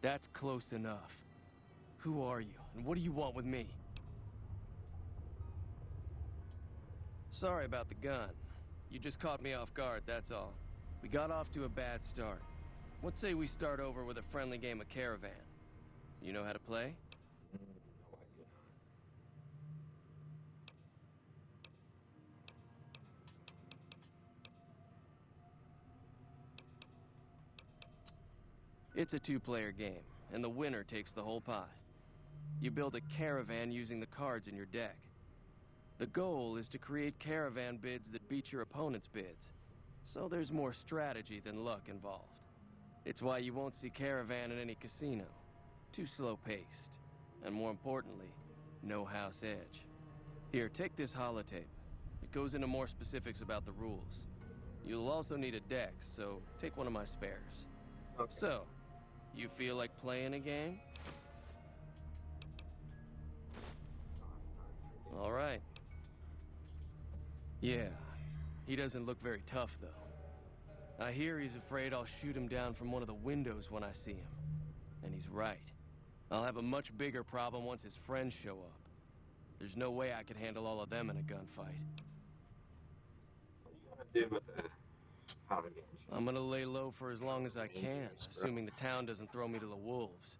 That's close enough. Who are you, and what do you want with me? Sorry about the gun. You just caught me off guard, that's all. We got off to a bad start. What say we start over with a friendly game of Caravan? You know how to play? It's a two-player game, and the winner takes the whole pie. You build a caravan using the cards in your deck. The goal is to create caravan bids that beat your opponent's bids, so there's more strategy than luck involved. It's why you won't see caravan in any casino. Too slow-paced, and more importantly, no house edge. Here, take this holotape. It goes into more specifics about the rules. You'll also need a deck, so take one of my spares. Okay. So, you feel like playing a game? All right. Yeah, he doesn't look very tough, though. I hear he's afraid I'll shoot him down from one of the windows when I see him. And he's right. I'll have a much bigger problem once his friends show up. There's no way I could handle all of them in a gunfight. What do you want to do with the holiday? I'm gonna lay low for as long as I can, assuming the town doesn't throw me to the wolves.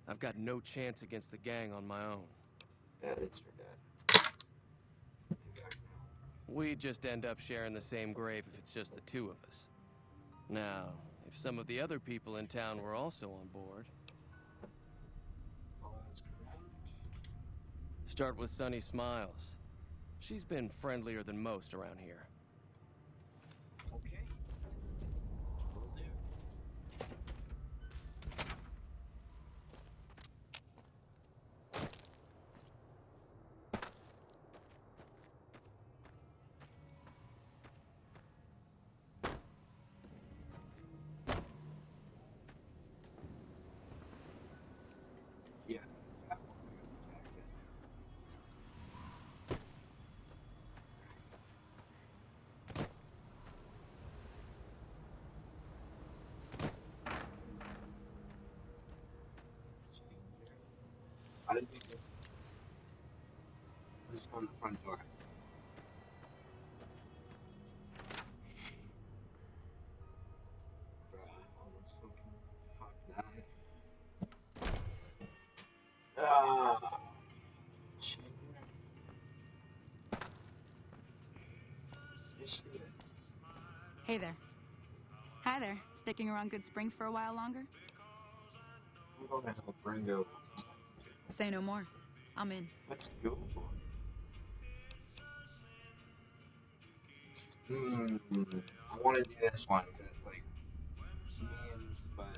I've got no chance against the gang on my own. Yeah, it's your dad. We just end up sharing the same grave if it's just the two of us. Now, if some of the other people in town were also on board... Start with Sunny Smiles. She's been friendlier than most around here. Okay. Will do. Yeah. I didn't think this on the front door. Almost fuck that. Ah. Hey there. Hi there. Sticking around Good Springs for a while longer? I'm going to help Ringo. Say no more. I'm in. Let's go. I want to do this one because it's like memes, but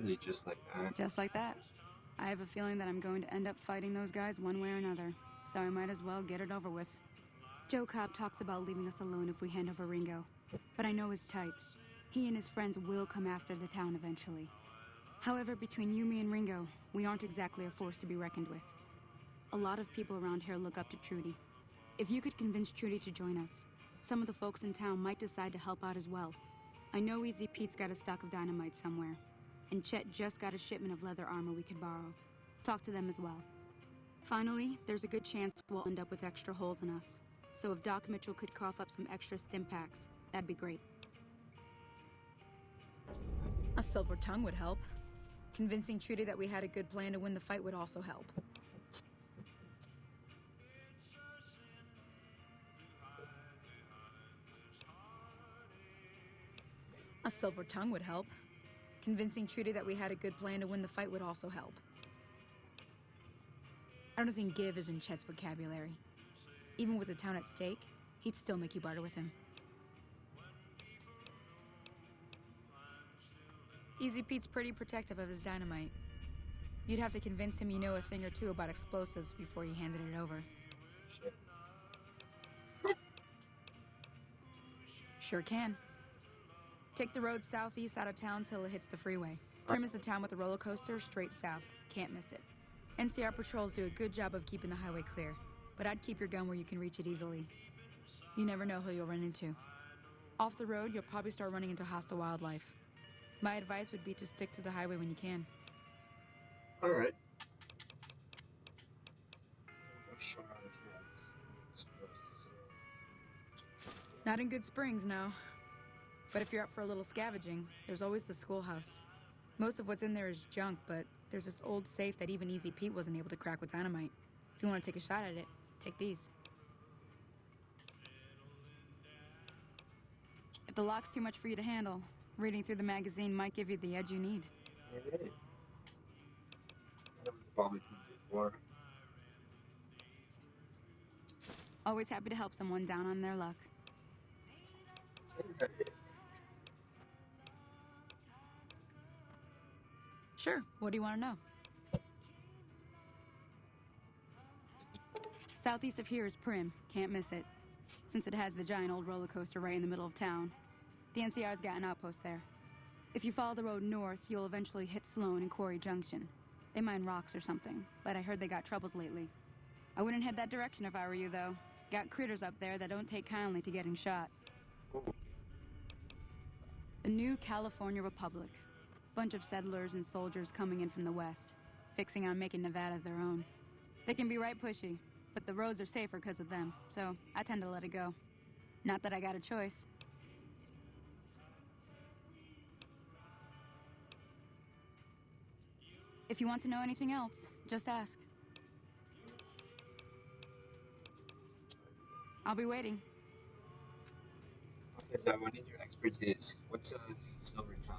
is it just like that? Just like that. I have a feeling that I'm going to end up fighting those guys one way or another, so I might as well get it over with. Joe Cobb talks about leaving us alone if we hand over Ringo, but I know his type. He and his friends will come after the town eventually. However, between you, me, and Ringo, we aren't exactly a force to be reckoned with. A lot of people around here look up to Trudy. If you could convince Trudy to join us, some of the folks in town might decide to help out as well. I know Easy Pete's got a stock of dynamite somewhere, and Chet just got a shipment of leather armor we could borrow. Talk to them as well. Finally, there's a good chance we'll end up with extra holes in us. So if Doc Mitchell could cough up some extra stim packs, that'd be great. A silver tongue would help. Convincing Trudy that we had a good plan to win the fight would also help. A silver tongue would help. Convincing Trudy that we had a good plan to win the fight would also help. I don't think give is in Chet's vocabulary. Even with the town at stake, he'd still make you barter with him. Easy Pete's pretty protective of his dynamite. You'd have to convince him you know a thing or two about explosives before you handed it over. Shit. Sure can. Take the road southeast out of town till it hits the freeway. Primm is the town with the roller coaster straight south. Can't miss it. NCR patrols do a good job of keeping the highway clear, but I'd keep your gun where you can reach it easily. You never know who you'll run into. Off the road, you'll probably start running into hostile wildlife. My advice would be to stick to the highway when you can. All right. Not in Good Springs, no. But if you're up for a little scavenging, there's always the schoolhouse. Most of what's in there is junk, but there's this old safe that even Easy Pete wasn't able to crack with dynamite. If you want to take a shot at it, take these. If the lock's too much for you to handle, reading through the magazine might give you the edge you need. Maybe. Probably before. Always happy to help someone down on their luck. Sure, what do you want to know? Southeast of here is Primm, can't miss it. Since it has the giant old roller coaster right in the middle of town. The NCR's got an outpost there. If you follow the road north, you'll eventually hit Sloan and Quarry Junction. They mine rocks or something, but I heard they got troubles lately. I wouldn't head that direction if I were you, though. Got critters up there that don't take kindly to getting shot. The new California Republic. Bunch of settlers and soldiers coming in from the west, fixing on making Nevada their own. They can be right pushy, but the roads are safer because of them, so I tend to let it go. Not that I got a choice. If you want to know anything else, just ask. I'll be waiting. Okay, so I need your expertise. What's a silver tongue?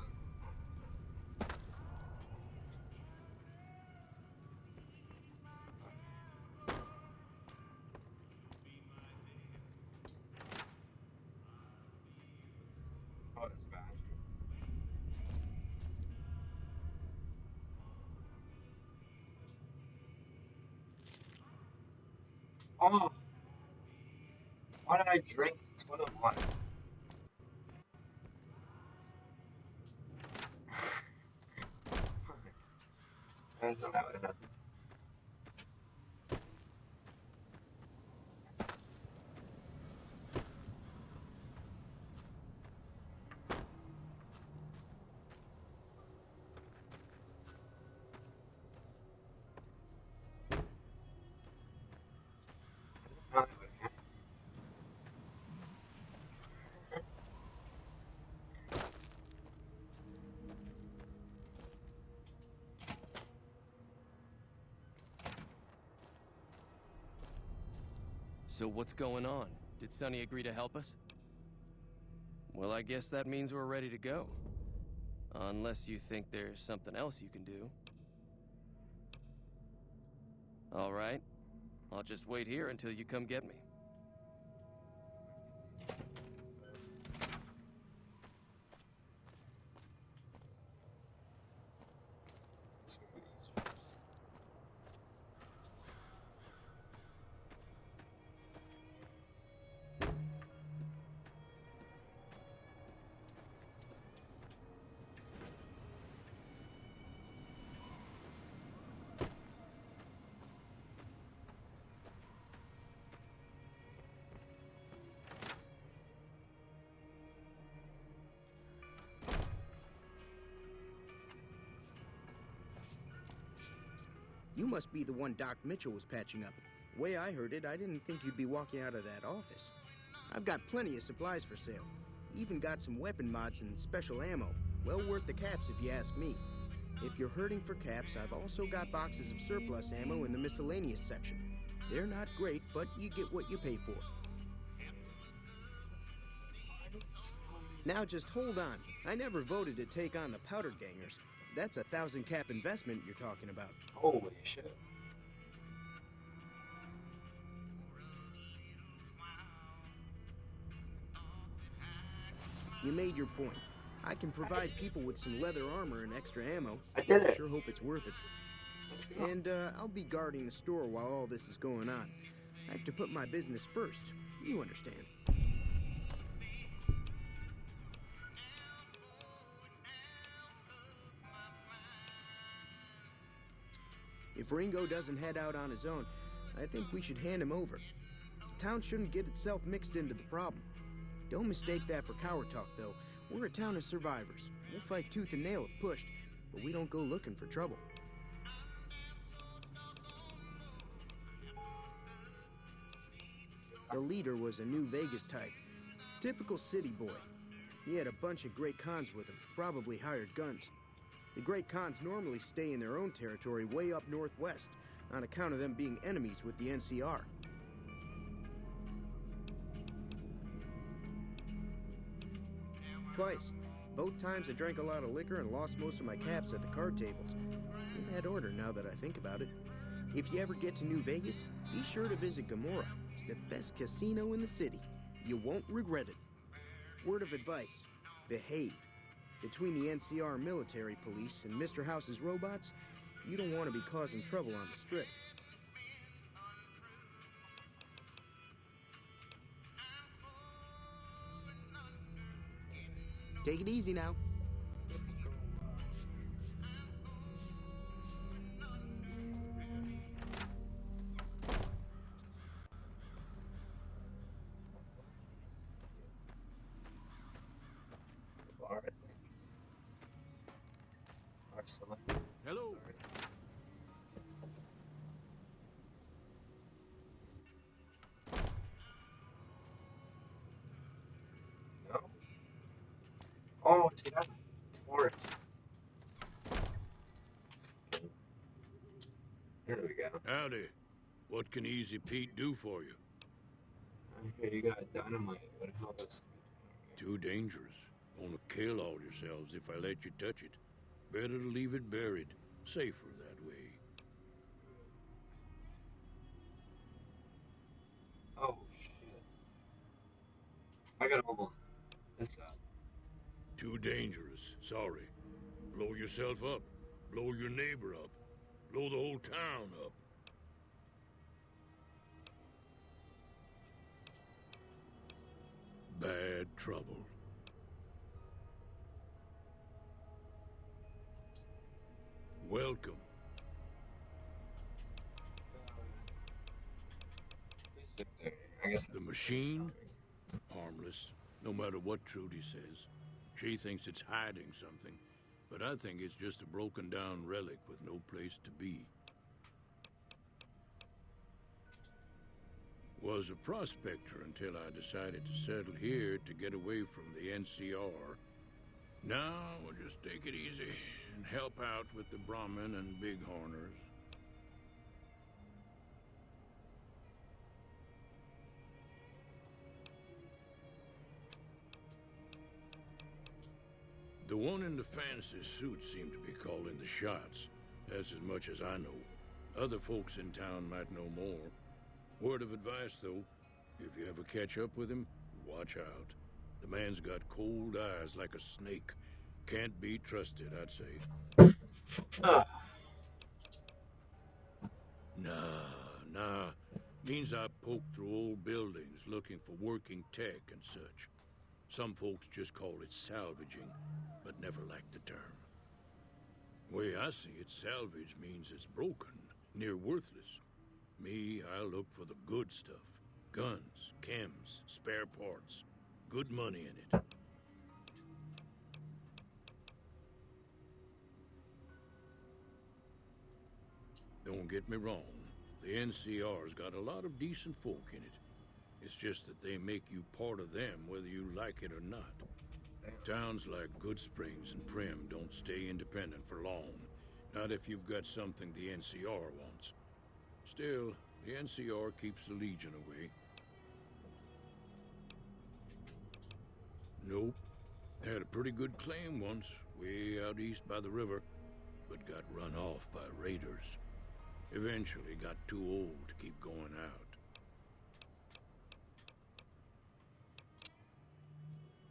Oh, that's bad. Oh! Why did I drink the toilet water? I don't know how it happened. So what's going on? Did Sonny agree to help us? Well, I guess that means we're ready to go. Unless you think there's something else you can do. All right. I'll just wait here until you come get me. You must be the one Doc Mitchell was patching up. The way I heard it, I didn't think you'd be walking out of that office. I've got plenty of supplies for sale. Even got some weapon mods and special ammo. Well worth the caps if you ask me. If you're hurting for caps, I've also got boxes of surplus ammo in the miscellaneous section. They're not great, but you get what you pay for. Now just hold on. I never voted to take on the Powder Gangers. That's a 1,000 cap investment you're talking about. Holy shit. You made your point. I can provide people with some leather armor and extra ammo. I did it. Sure hope it's worth it. Let's go. And I'll be guarding the store while all this is going on. I have to put my business first. You understand. If Ringo doesn't head out on his own, I think we should hand him over. The town shouldn't get itself mixed into the problem. Don't mistake that for coward talk, though. We're a town of survivors. We'll fight tooth and nail if pushed, but we don't go looking for trouble. The leader was a New Vegas type. Typical city boy. He had a bunch of Great Khans with him, probably hired guns. The Great Khans normally stay in their own territory way up northwest, on account of them being enemies with the NCR. Twice. Both times I drank a lot of liquor and lost most of my caps at the card tables. In that order, now that I think about it. If you ever get to New Vegas, be sure to visit Gomorrah. It's the best casino in the city. You won't regret it. Word of advice, behave. Between the NCR military police and Mr. House's robots, you don't want to be causing trouble on the Strip. Take it easy now. Hello. No. Oh, it's the other. Forest. Howdy. What can Easy Pete do for you? I hear you got dynamite. What the hell is... Too dangerous. Gonna kill all yourselves if I let you touch it. Better to leave it buried. Safer that way. Oh, shit. I got a mobile. This Too dangerous. Sorry. Blow yourself up. Blow your neighbor up. Blow the whole town up. Bad trouble. Welcome. I guess the machine? Harmless, no matter what Trudy says. She thinks it's hiding something, but I think it's just a broken down relic with no place to be. Was a prospector until I decided to settle here to get away from the NCR. Now we'll just take it easy and help out with the Brahmin and Bighorners. The one in the fancy suit seemed to be calling the shots. That's as much as I know. Other folks in town might know more. Word of advice, though, if you ever catch up with him, watch out. The man's got cold eyes like a snake. Can't be trusted, I'd say. Nah. Means I poke through old buildings looking for working tech and such. Some folks just call it salvaging, but never liked the term. Way I see it, salvage means it's broken, near worthless. Me, I look for the good stuff. Guns, chems, spare parts. Good money in it. Don't get me wrong. The NCR's got a lot of decent folk in it. It's just that they make you part of them whether you like it or not. Towns like Goodsprings and Primm don't stay independent for long. Not if you've got something the NCR wants. Still, the NCR keeps the Legion away. Nope. Had a pretty good claim once, way out east by the river, but got run off by raiders. Eventually got too old to keep going out.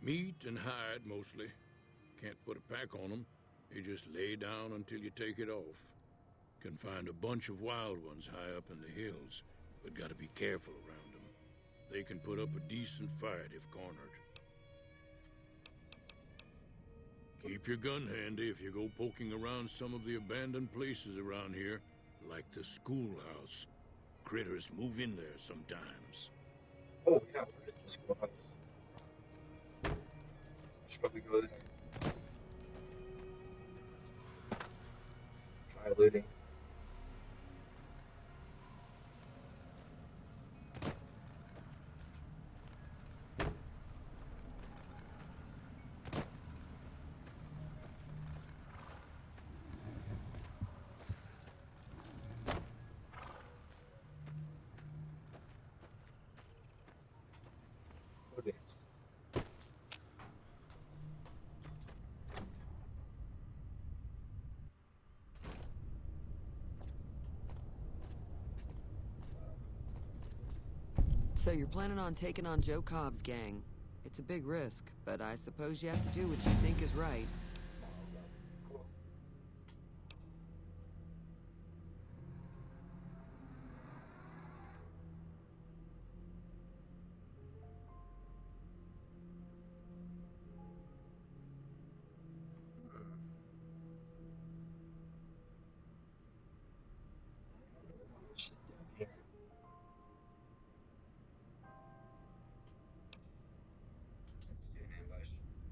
Meat and hide, mostly. Can't put a pack on them. You just lay down until you take it off. Can find a bunch of wild ones high up in the hills, but gotta be careful around them. They can put up a decent fight if cornered. Keep your gun handy if you go poking around some of the abandoned places around here, like the schoolhouse. Critters move in there sometimes. Oh, yeah, where is the schoolhouse? Should probably go there. Try looting. So you're planning on taking on Joe Cobb's gang. It's a big risk, but I suppose you have to do what you think is right.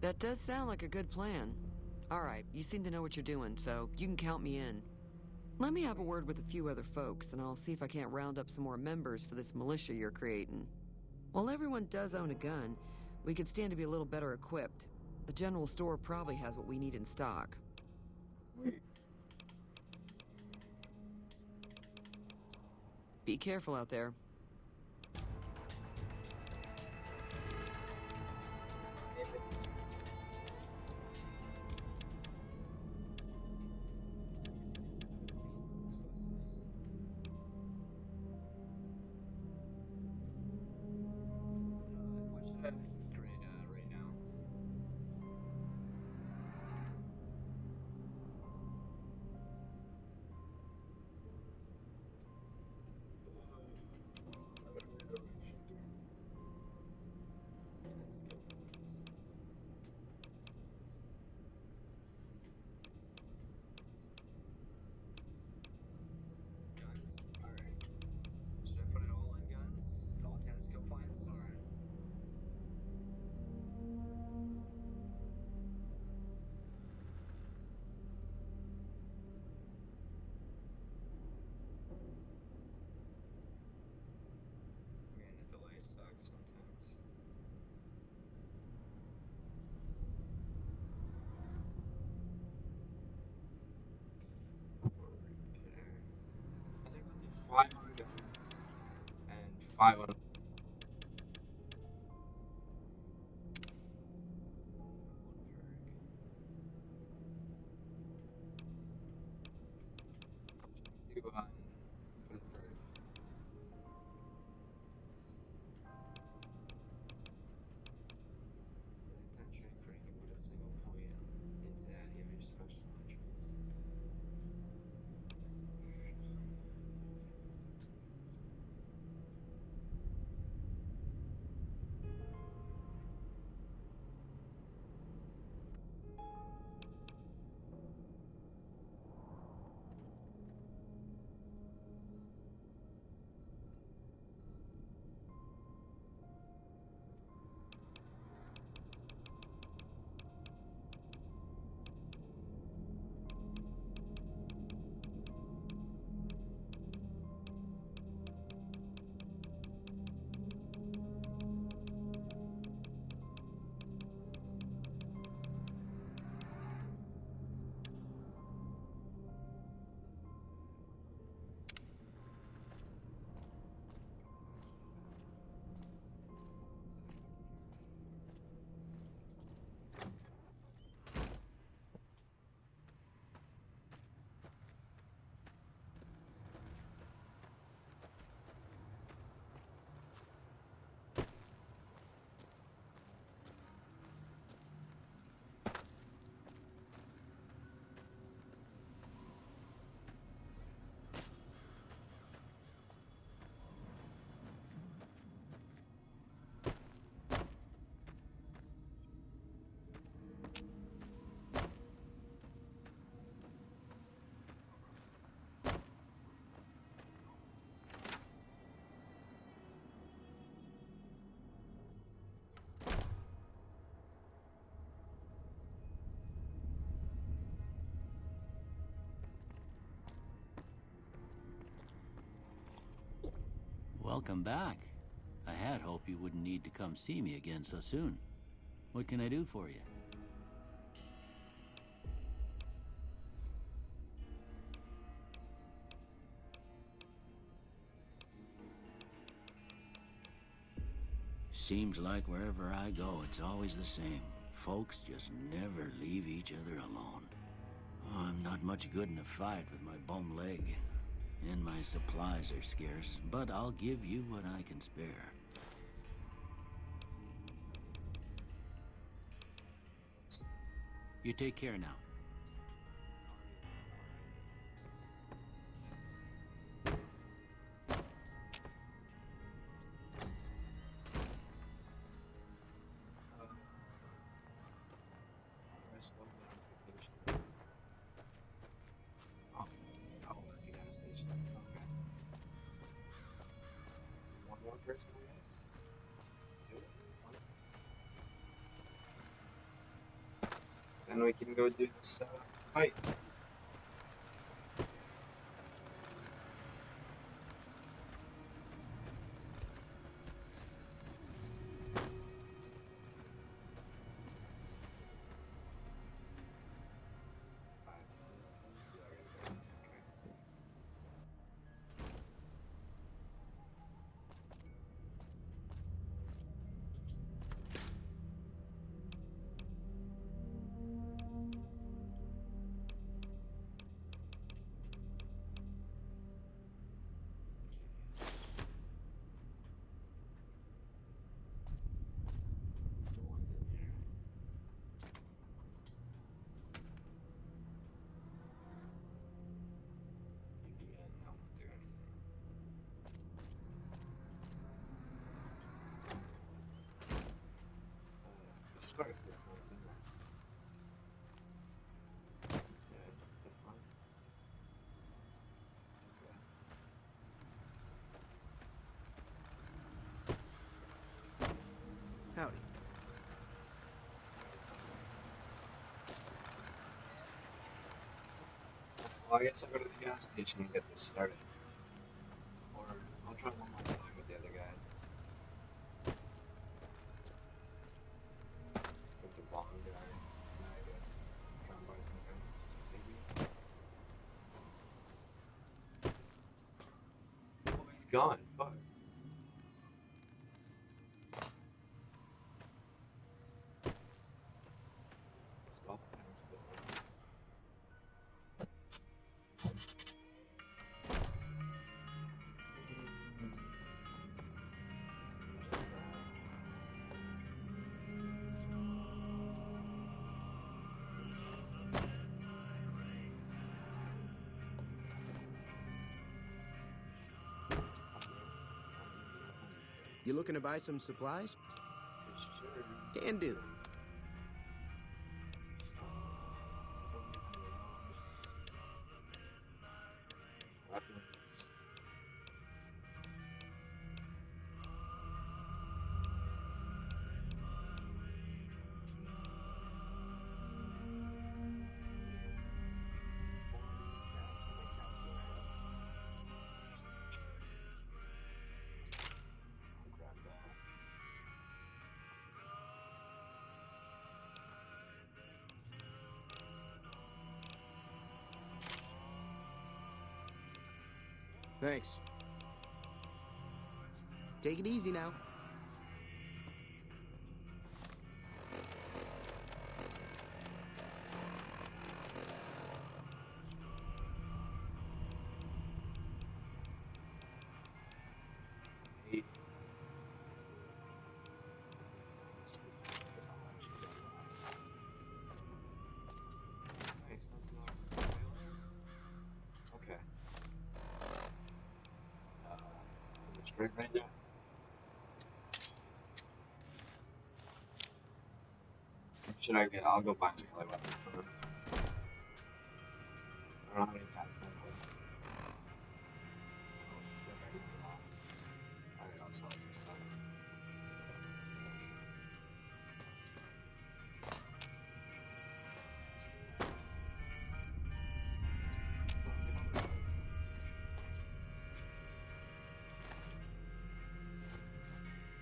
That does sound like a good plan. All right, you seem to know what you're doing, so you can count me in. Let me have a word with a few other folks, and I'll see if I can't round up some more members for this militia you're creating. While everyone does own a gun, we could stand to be a little better equipped. The general store probably has what we need in stock. Be careful out there. I think we'll do 5 on guns and 5 on. Do for the perk. Attention crane can put a single point into any of your special entries. Welcome back. I had hoped you wouldn't need to come see me again so soon. What can I do for you? Seems like wherever I go, it's always the same. Folks just never leave each other alone. Oh, I'm not much good in a fight with my bum leg. And my supplies are scarce, but I'll give you what I can spare. You take care now. Then we can go do this fight. swear it's not in there. Yeah, the fuck? Okay. Howdy. Well, I guess I'll go to the gas station and get this started. Or I'll try one more time with the other guy. With the bomb guy. And I guess try and buy some guns, maybe. Oh, he's gone. Fuck. Stop the tank still. You looking to buy some supplies? Sure. Can do. Weapons. Grab that. Thanks. Take it easy now. Hey. Nice, that's not okay. So the straight right now. What should I get? I'll go buy melee weapons. I don't know how many times that was. Oh shit, I used them all. Alright, I'll sell some stuff.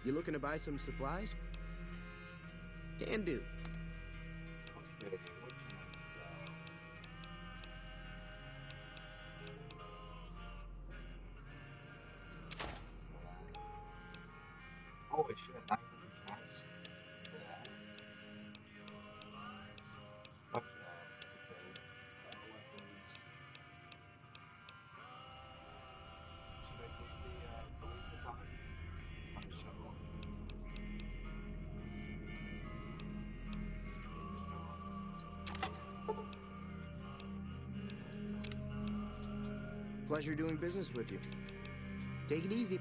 You looking to buy some supplies? Can do. Okay, what can I sell? Holy shit, 900 caps for that? Fuck yeah. Okay. Weapons. Should I take the police baton? On the shovel? Pleasure doing business with you. Take it easy.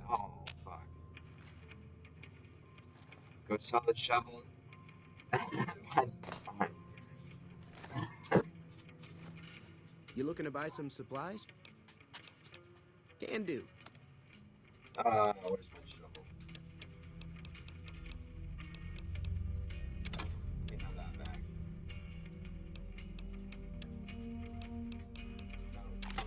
Oh, fuck. Go sell the shovel. Fine. You looking to buy some supplies? Can do. Where's my shovel? You know that back. No, it's not.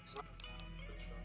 It's not the sound for stuff.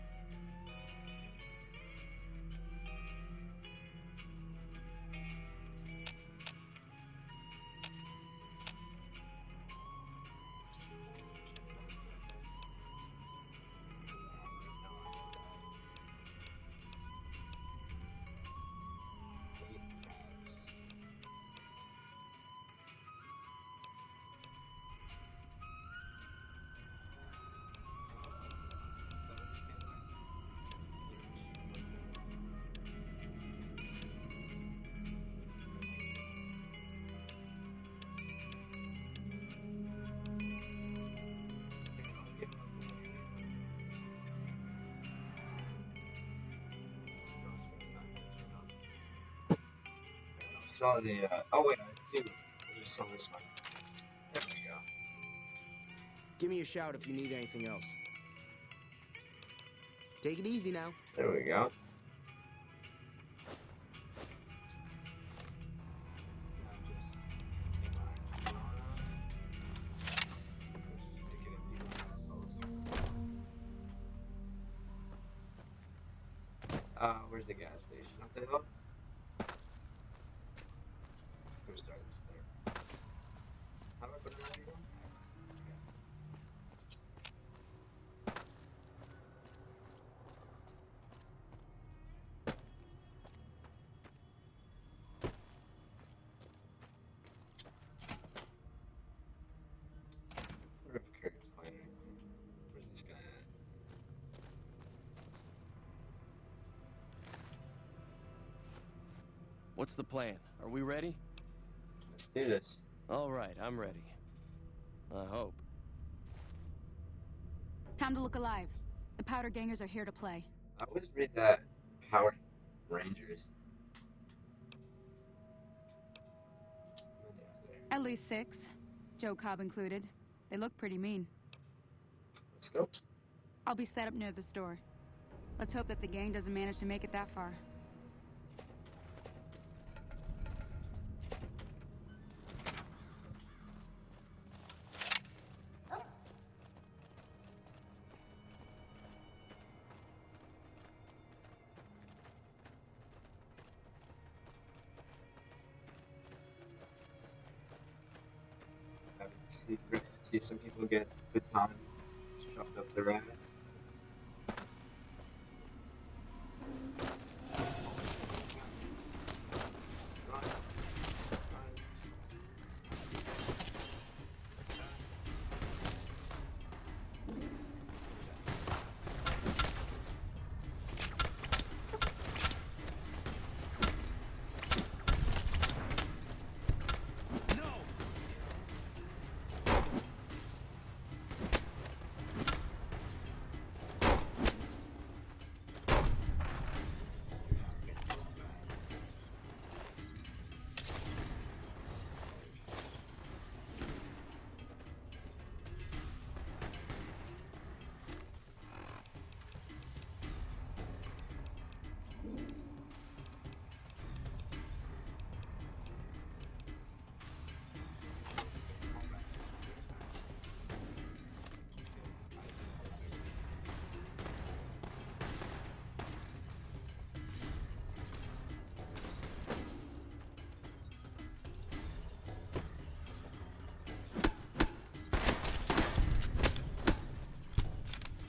saw the, oh wait, I just saw this one. There we go. Give me a shout if you need anything else. Take it easy now. There we go. Where's the gas station? Up the hill? Let's go start this thing. How do I put it on again? What if Kurt's playing anything? Where's this guy at? What's the plan? Are we ready? Let's do this. All right, I'm ready. I hope. Time to look alive. The Powder Gangers are here to play. I always read that Power Rangers. At least 6. Joe Cobb included. They look pretty mean. Let's go. I'll be set up near the store. Let's hope that the gang doesn't manage to make it that far. See some people get batons shoved up their ass.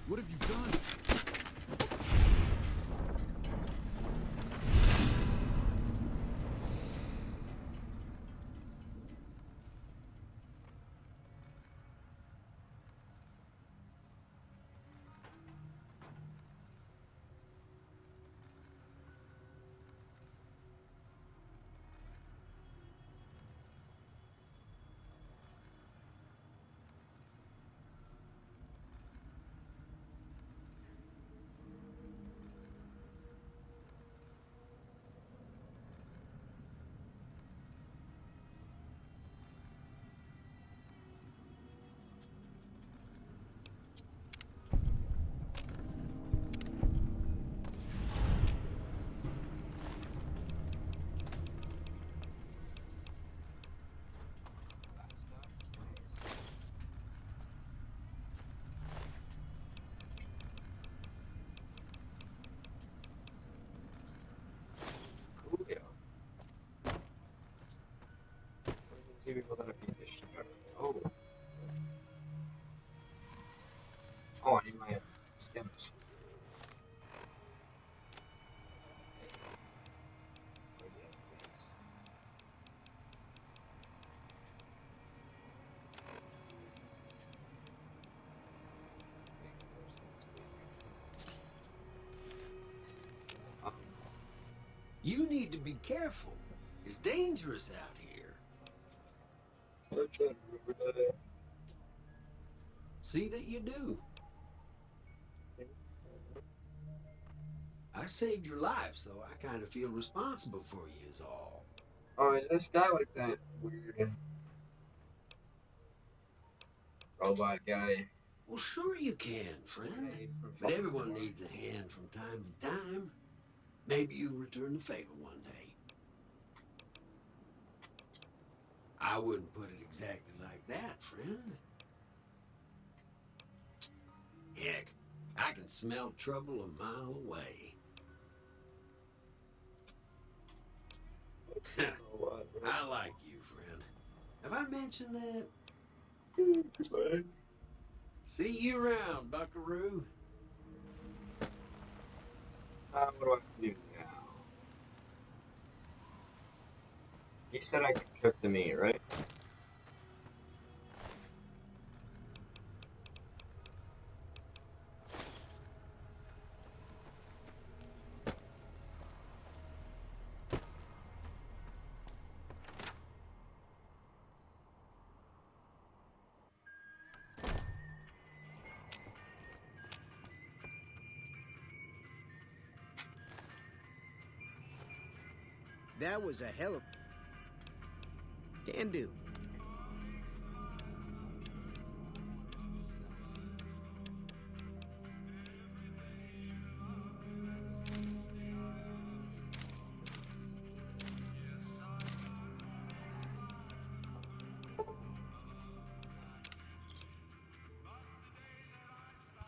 What have you done? People that have been destroyed. Oh. Oh, I need my stems. You need to be careful. It's dangerous out here. See that you do. I saved your life, so I kind of feel responsible for you is all. Oh, is this guy like that weird robot guy? Well, sure you can, friend. But everyone needs a hand from time to time. Maybe you'll return the favor one day. I wouldn't put it exactly like that, friend. Heck, I can smell trouble a mile away. I like you, friend. Have I mentioned that? See you around, buckaroo. What do I have to do now? He said I could cook the meat, right? That was a hell of... Can do.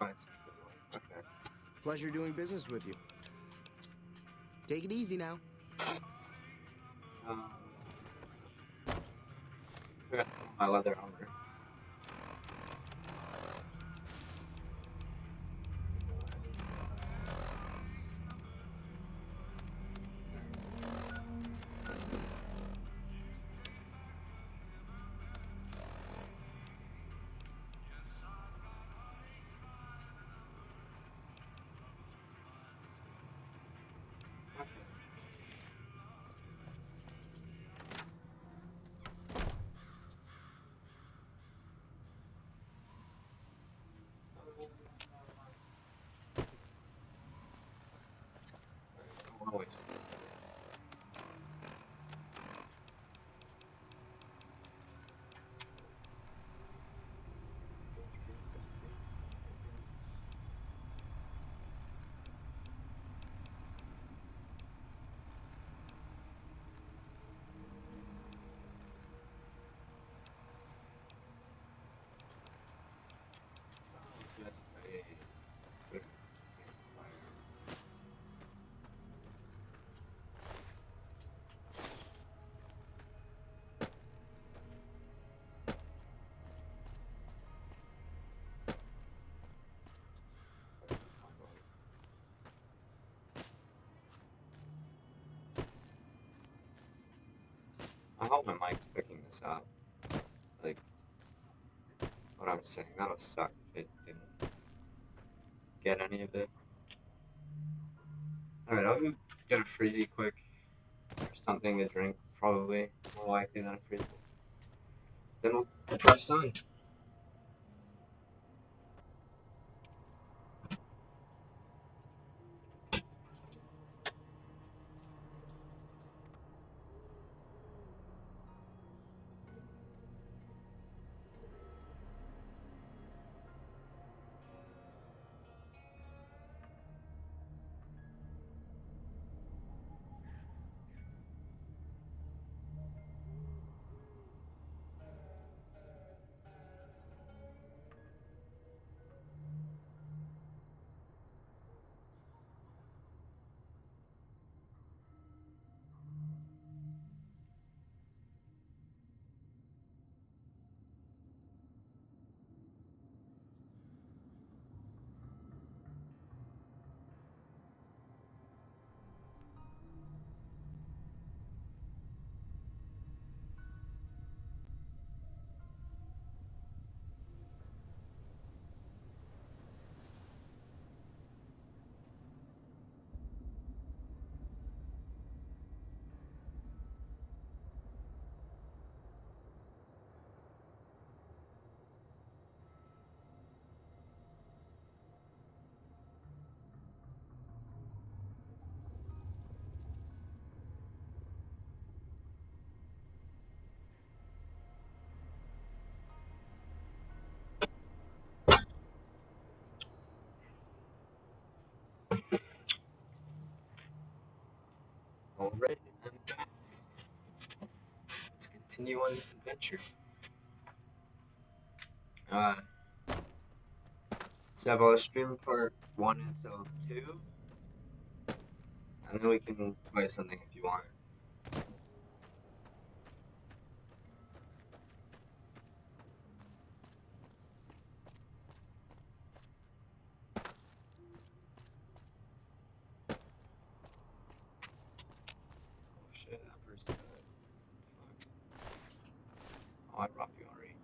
Okay. Pleasure doing business with you. Take it easy now. Forgot my leather armor. I hope my mic's picking this up. Like, what I'm saying, that'll suck if it didn't get any of it. Alright, I'll go get a freezy quick. Or something to drink, probably. More likely than a freezy. Then we'll press on. Alright, and let's continue on this adventure. So I'll stream part 1 until 2, and then we can buy something if you want. Oh shit, that person died. Fuck. Oh, I robbed you already.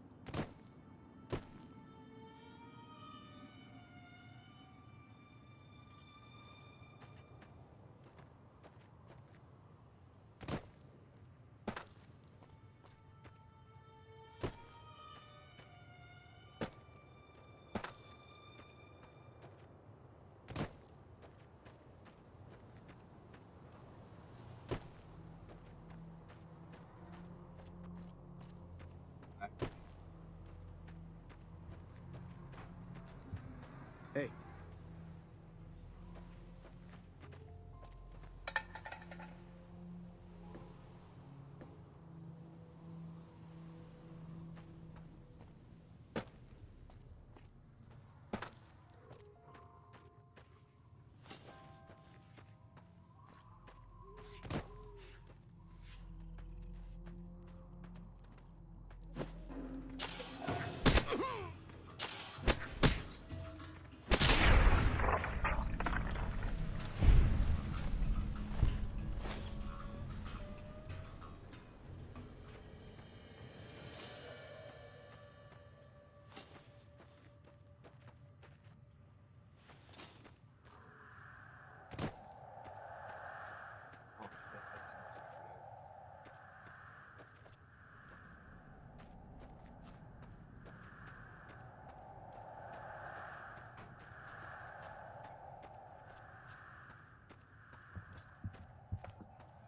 Hey.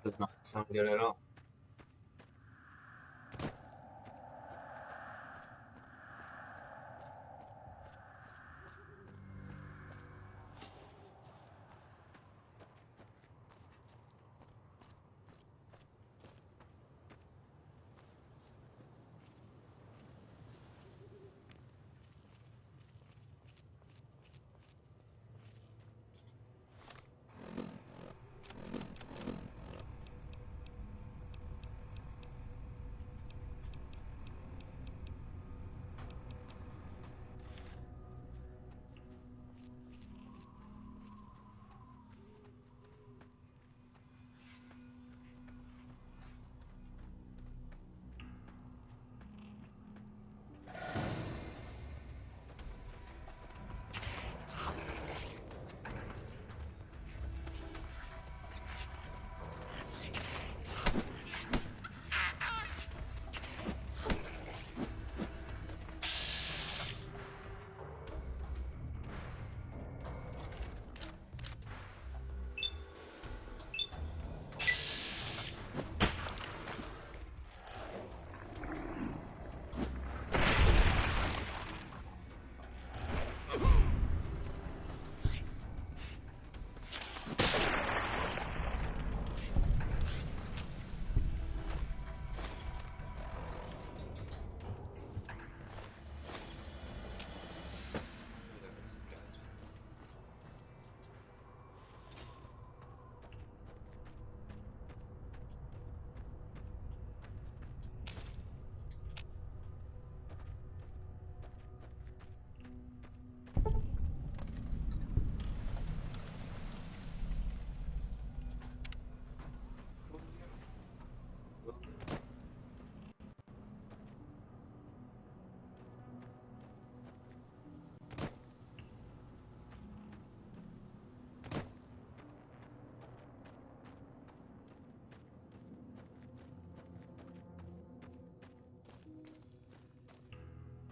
Does not sound good at all.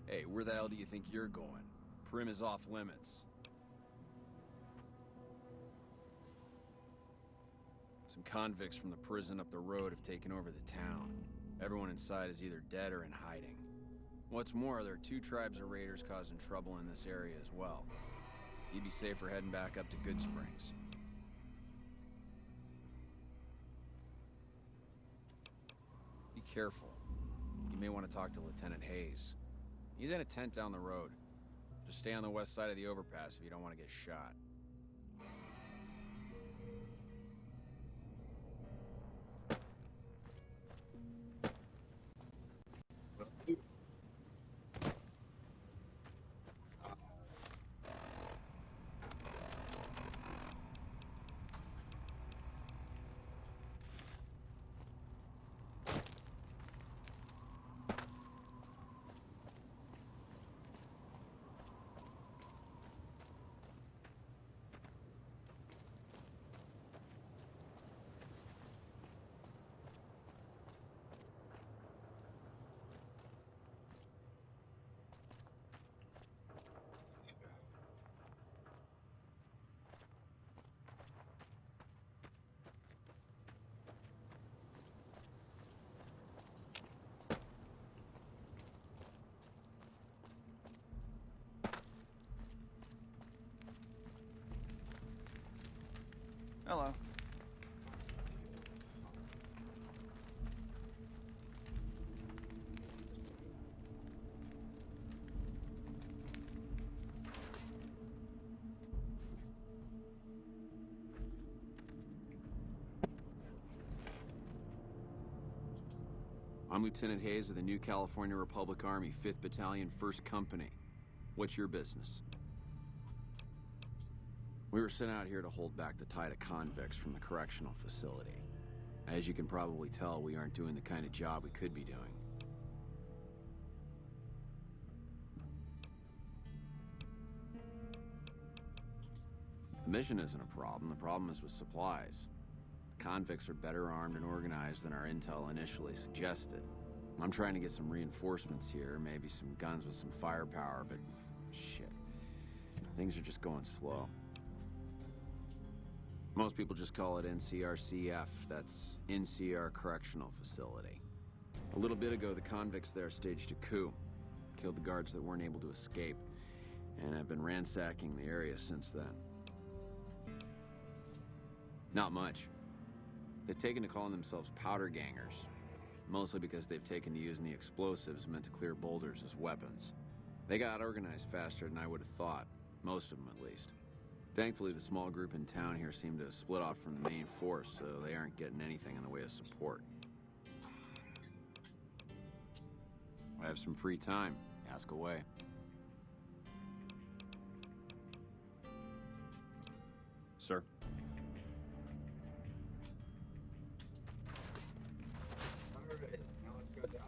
Hey, where the hell do you think you're going? Primm is off limits. Some convicts from the prison up the road have taken over the town. Everyone inside is either dead or in hiding. What's more, there are 2 tribes of raiders causing trouble in this area as well. You'd be safer heading back up to Goodsprings. careful. You may want to talk to Lieutenant Hayes. He's in a tent down the road. Just stay on the west side of the overpass if you don't want to get shot. Hello. I'm Lieutenant Hayes of the New California Republic Army, 5th Battalion, 1st Company. What's your business? We were sent out here to hold back the tide of convicts from the correctional facility. As you can probably tell, we aren't doing the kind of job we could be doing. The mission isn't a problem. The problem is with supplies. The convicts are better armed and organized than our intel initially suggested. I'm trying to get some reinforcements here, maybe some guns with some firepower, but shit. Things are just going slow. Most people just call it NCRCF. That's NCR Correctional Facility. A little bit ago, the convicts there staged a coup. Killed the guards that weren't able to escape. And I've been ransacking the area since then. Not much. They've taken to calling themselves powder gangers. Mostly because they've taken to using the explosives meant to clear boulders as weapons. They got organized faster than I would have thought. Most of them, at least. Thankfully, the small group in town here seem to have split off from the main force, so they aren't getting anything in the way of support. I have some free time. Ask away. Sir? Alright, now let's go down.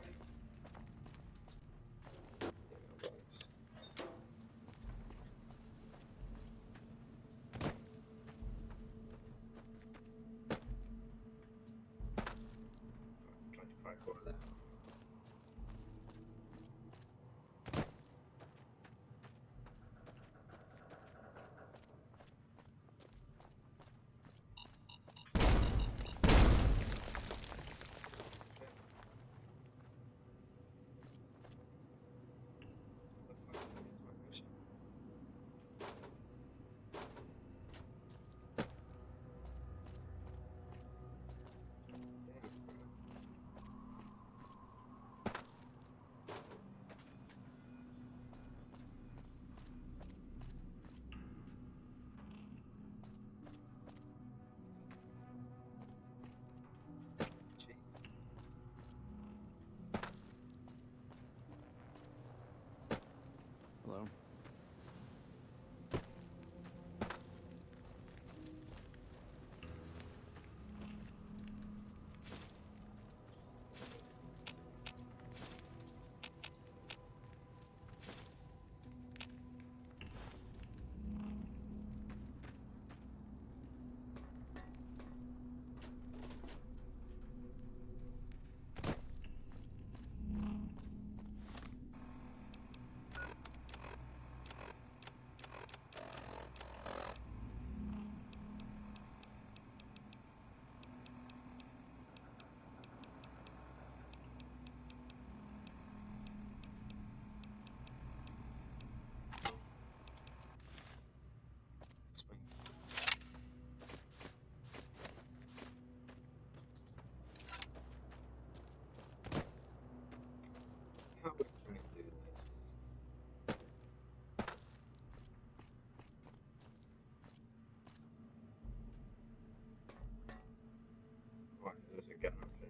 are getting up there.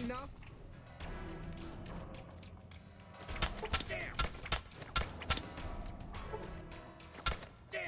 Enough? Damn! Damn!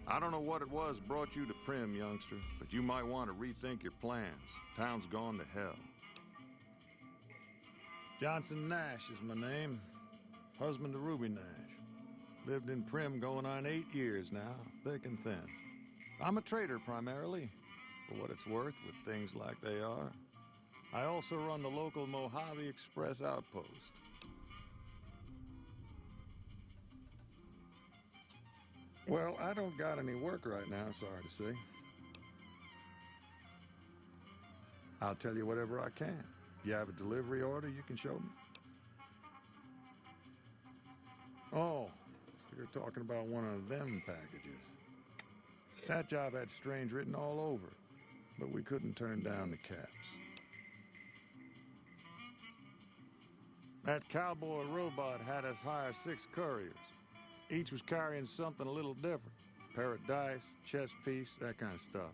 I don't know what it was brought you to Primm, youngster, but you might want to rethink your plans. Town's gone to hell. Johnson Nash is my name. Husband to Ruby Nash. Lived in Primm going on 8 years now, thick and thin. I'm a trader primarily, for what it's worth with things like they are. I also run the local Mojave Express outpost. Well, I don't got any work right now, sorry to say. I'll tell you whatever I can. You have a delivery order you can show me? Oh, so you're talking about one of them packages. That job had strange written all over it, but we couldn't turn down the caps. That cowboy robot had us hire 6 couriers. Each was carrying something a little different. Pair of dice, chess piece, that kind of stuff.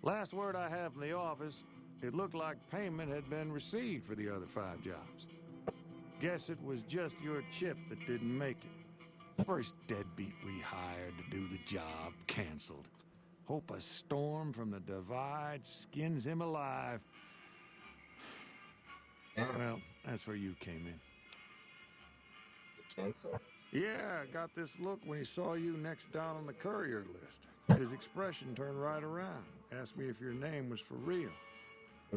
Last word I have from the office, it looked like payment had been received for the other 5 jobs. Guess it was just your chip that didn't make it. First deadbeat we hired to do the job canceled. Hope a storm from the divide skins him alive. Well, that's where you came in. Cancel? Yeah, I got this look when he saw you next down on the courier list. His expression turned right around. Asked me if your name was for real.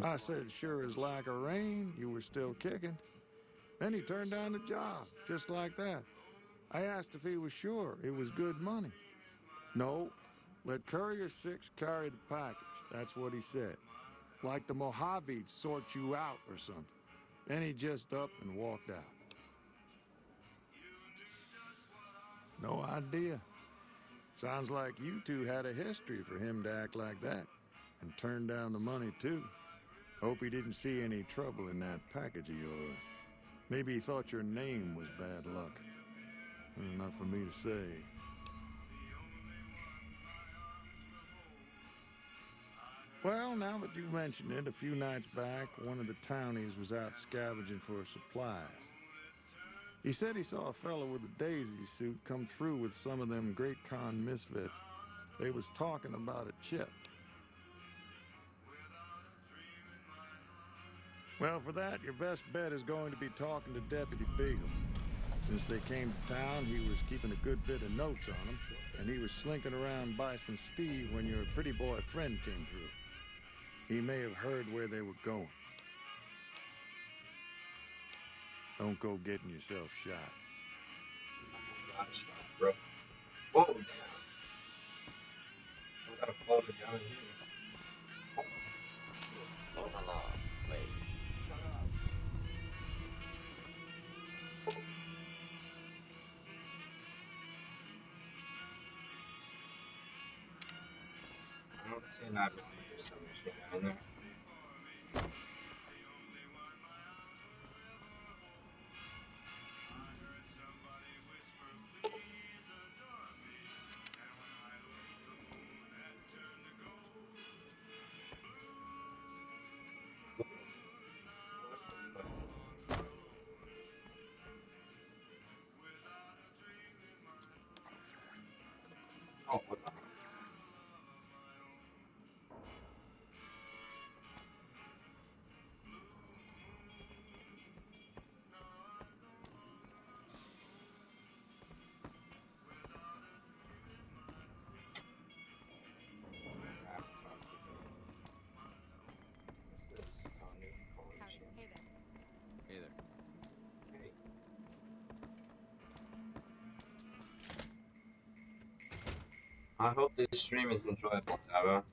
I said, sure as lack of rain, you were still kicking. Then he turned down the job, just like that. I asked if he was sure it was good money. No, let Courier 6 carry the package. That's what he said. Like the Mojave'd sort you out or something. Then he just up and walked out. No idea. Sounds like you two had a history for him to act like that. And turn down the money, too. Hope he didn't see any trouble in that package of yours. Maybe he thought your name was bad luck. Not for me to say. Well, now that you've mentioned it, a few nights back, one of the townies was out scavenging for supplies. He said he saw a fellow with a daisy suit come through with some of them Great Khan misfits. They was talking about a chip. Well, for that, your best bet is going to be talking to Deputy Beagle. Since they came to town, he was keeping a good bit of notes on them, and he was slinking around Bison Steve when your pretty boy friend came through. He may have heard where they were going. Don't go getting yourself shot. Not shot, bro. Whoa, down. I gotta float it down here. Move along, please. Shut up. I don't see an ability or some shit down there. Oh, what's up? Hey there. Hey. I hope this stream is enjoyable, Saba.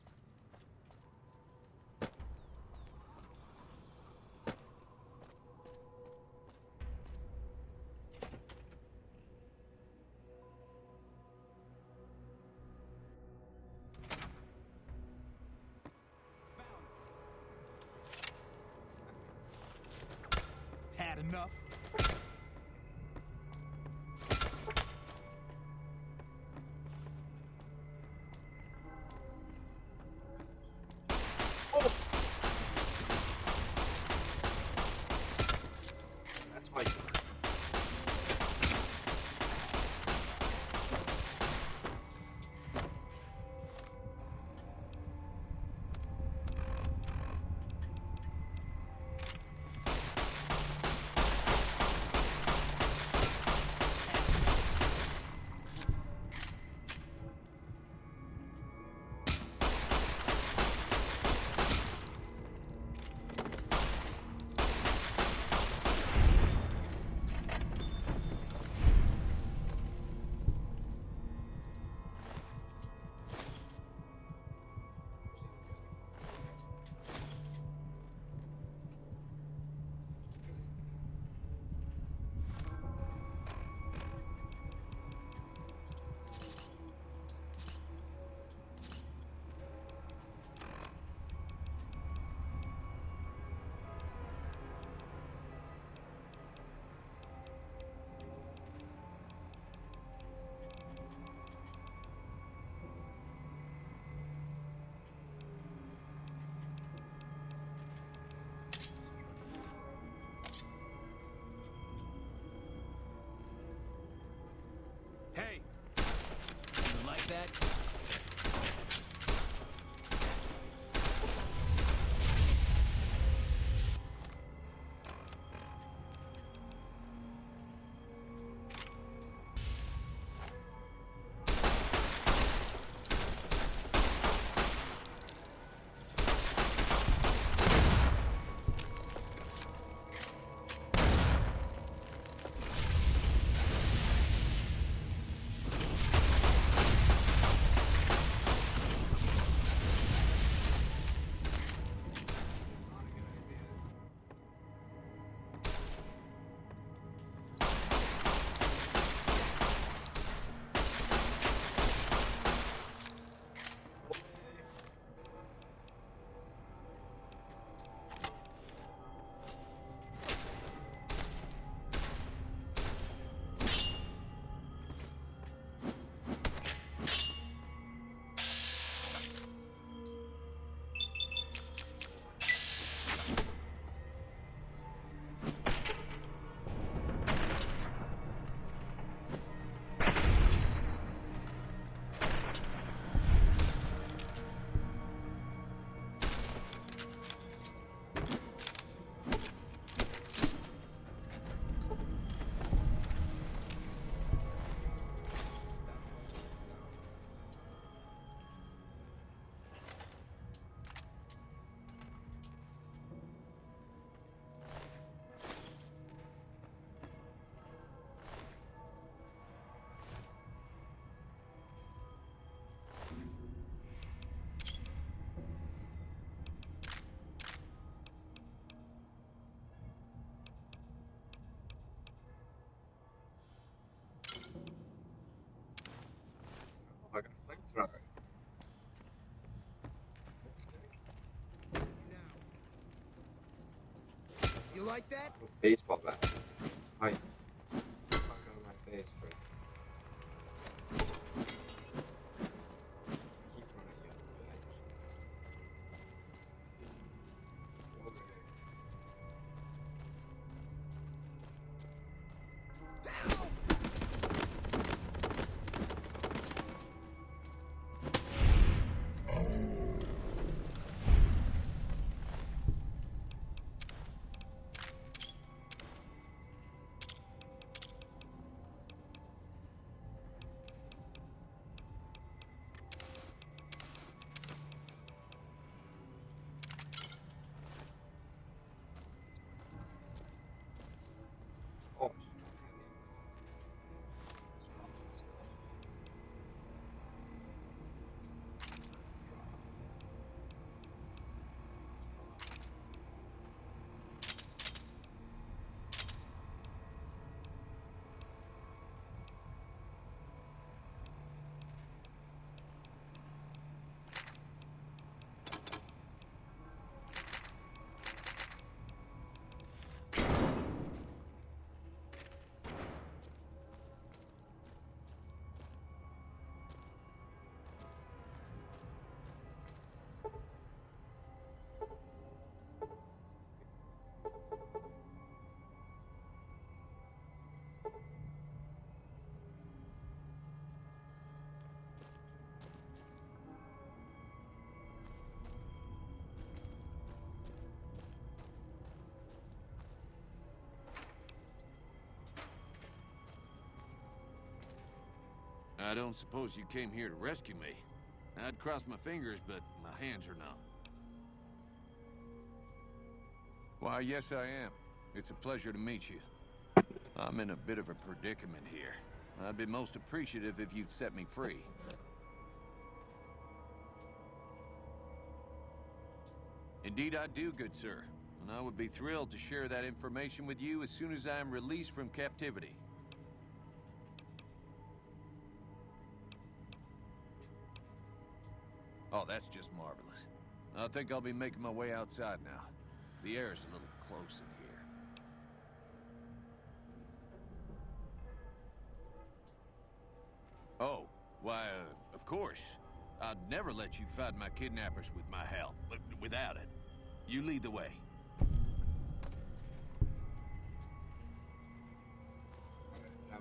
Had enough? That's why. like that? Baseball bat. Hi. Fuck out of my face, Fred. Keep running, you bitch. Over here. Oh, I don't suppose you came here to rescue me. I'd cross my fingers, but my hands are numb. Why, yes I am. It's a pleasure to meet you. I'm in a bit of a predicament here. I'd be most appreciative if you'd set me free. Indeed I do, good sir. And I would be thrilled to share that information with you as soon as I am released from captivity. Oh, that's just marvelous. I think I'll be making my way outside now. The air's a little close in here. Oh, why, of course. I'd never let you find my kidnappers with my help, but without it. You lead the way.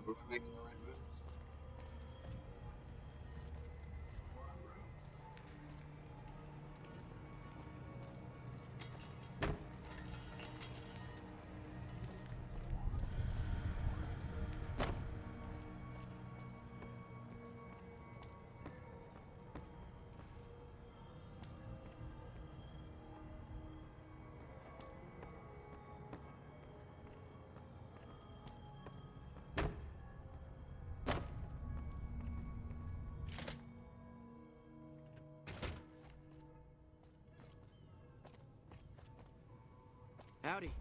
We're making the right moves. Howdy.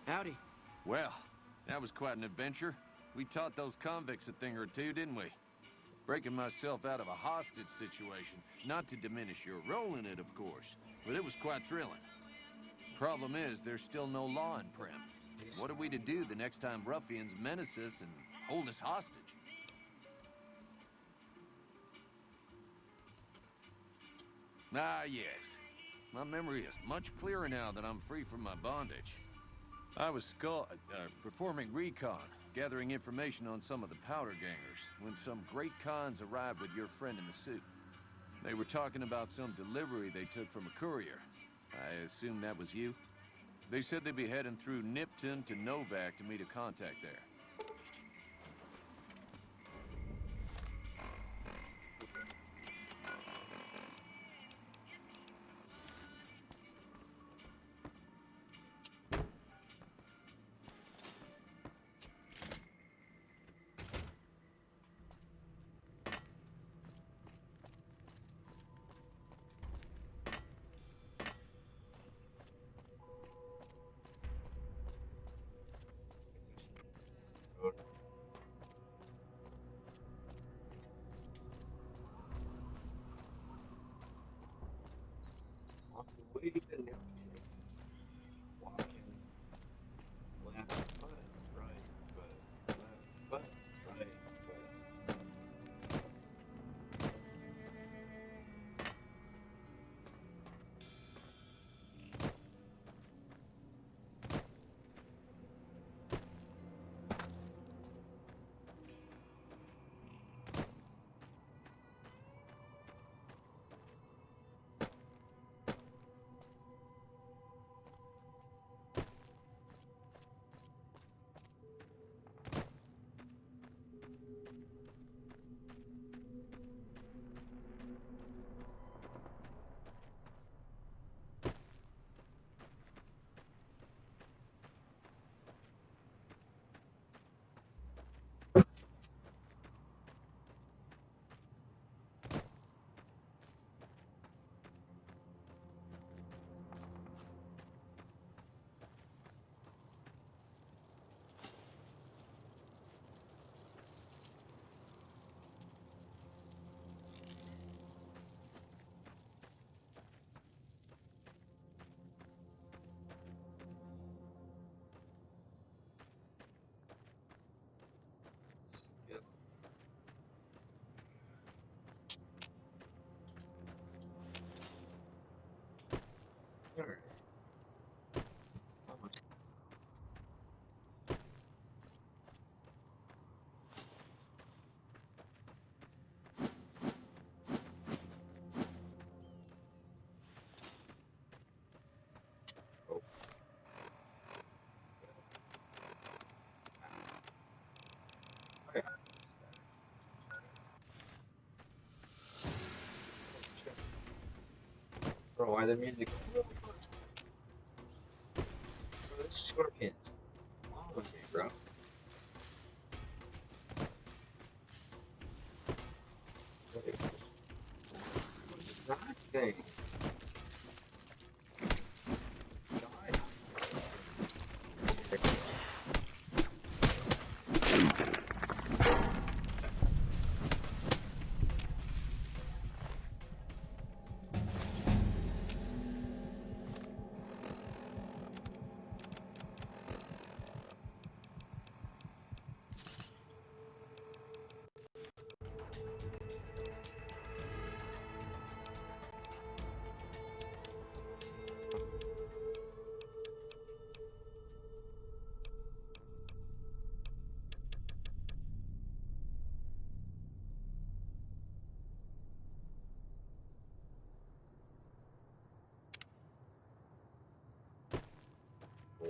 Howdy. Well, that was quite an adventure. We taught those convicts a thing or two, didn't we? Breaking myself out of a hostage situation. Not to diminish your role in it, of course, but it was quite thrilling. Problem is, there's still no law in Primm. What are we to do the next time ruffians menace us and hold us hostage? Ah, yes. My memory is much clearer now that I'm free from my bondage. I was performing recon, gathering information on some of the powder gangers, when some great cons arrived with your friend in the suit. They were talking about some delivery they took from a courier. I assume that was you? They said they'd be heading through Nipton to Novak to meet a contact there. Way to Nipton. Walking left foot, right foot, left foot, right foot. Alright. Almost. Oh. Oh, yeah. Bro, why the music? Bro, this scorpion's following me, bro. What is that thing?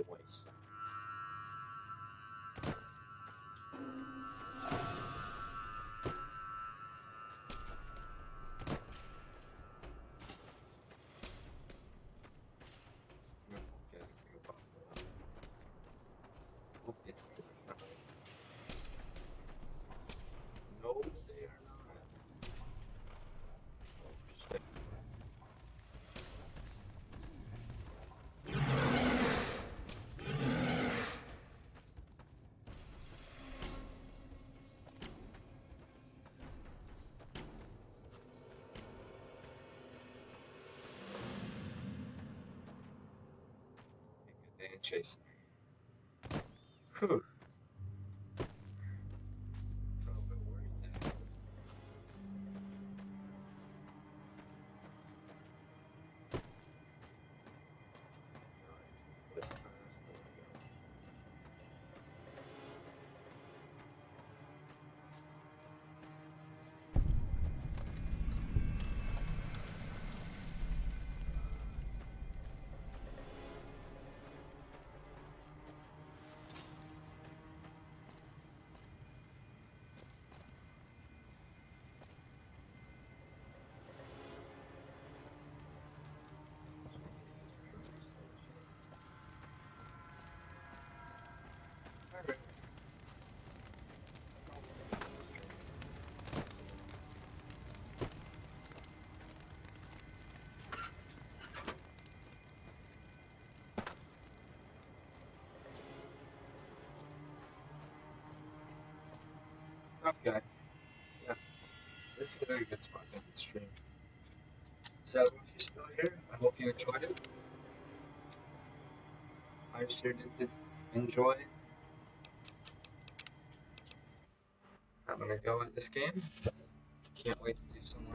Voice. No, they are not. Oh, shit. They ain't chasing me. Whew. Probably worried that. Okay. Yeah. This is a very good spot to end the stream. So, if you're still here, I hope you enjoyed it. I sure did enjoy having a go at this game. Can't wait to do some more.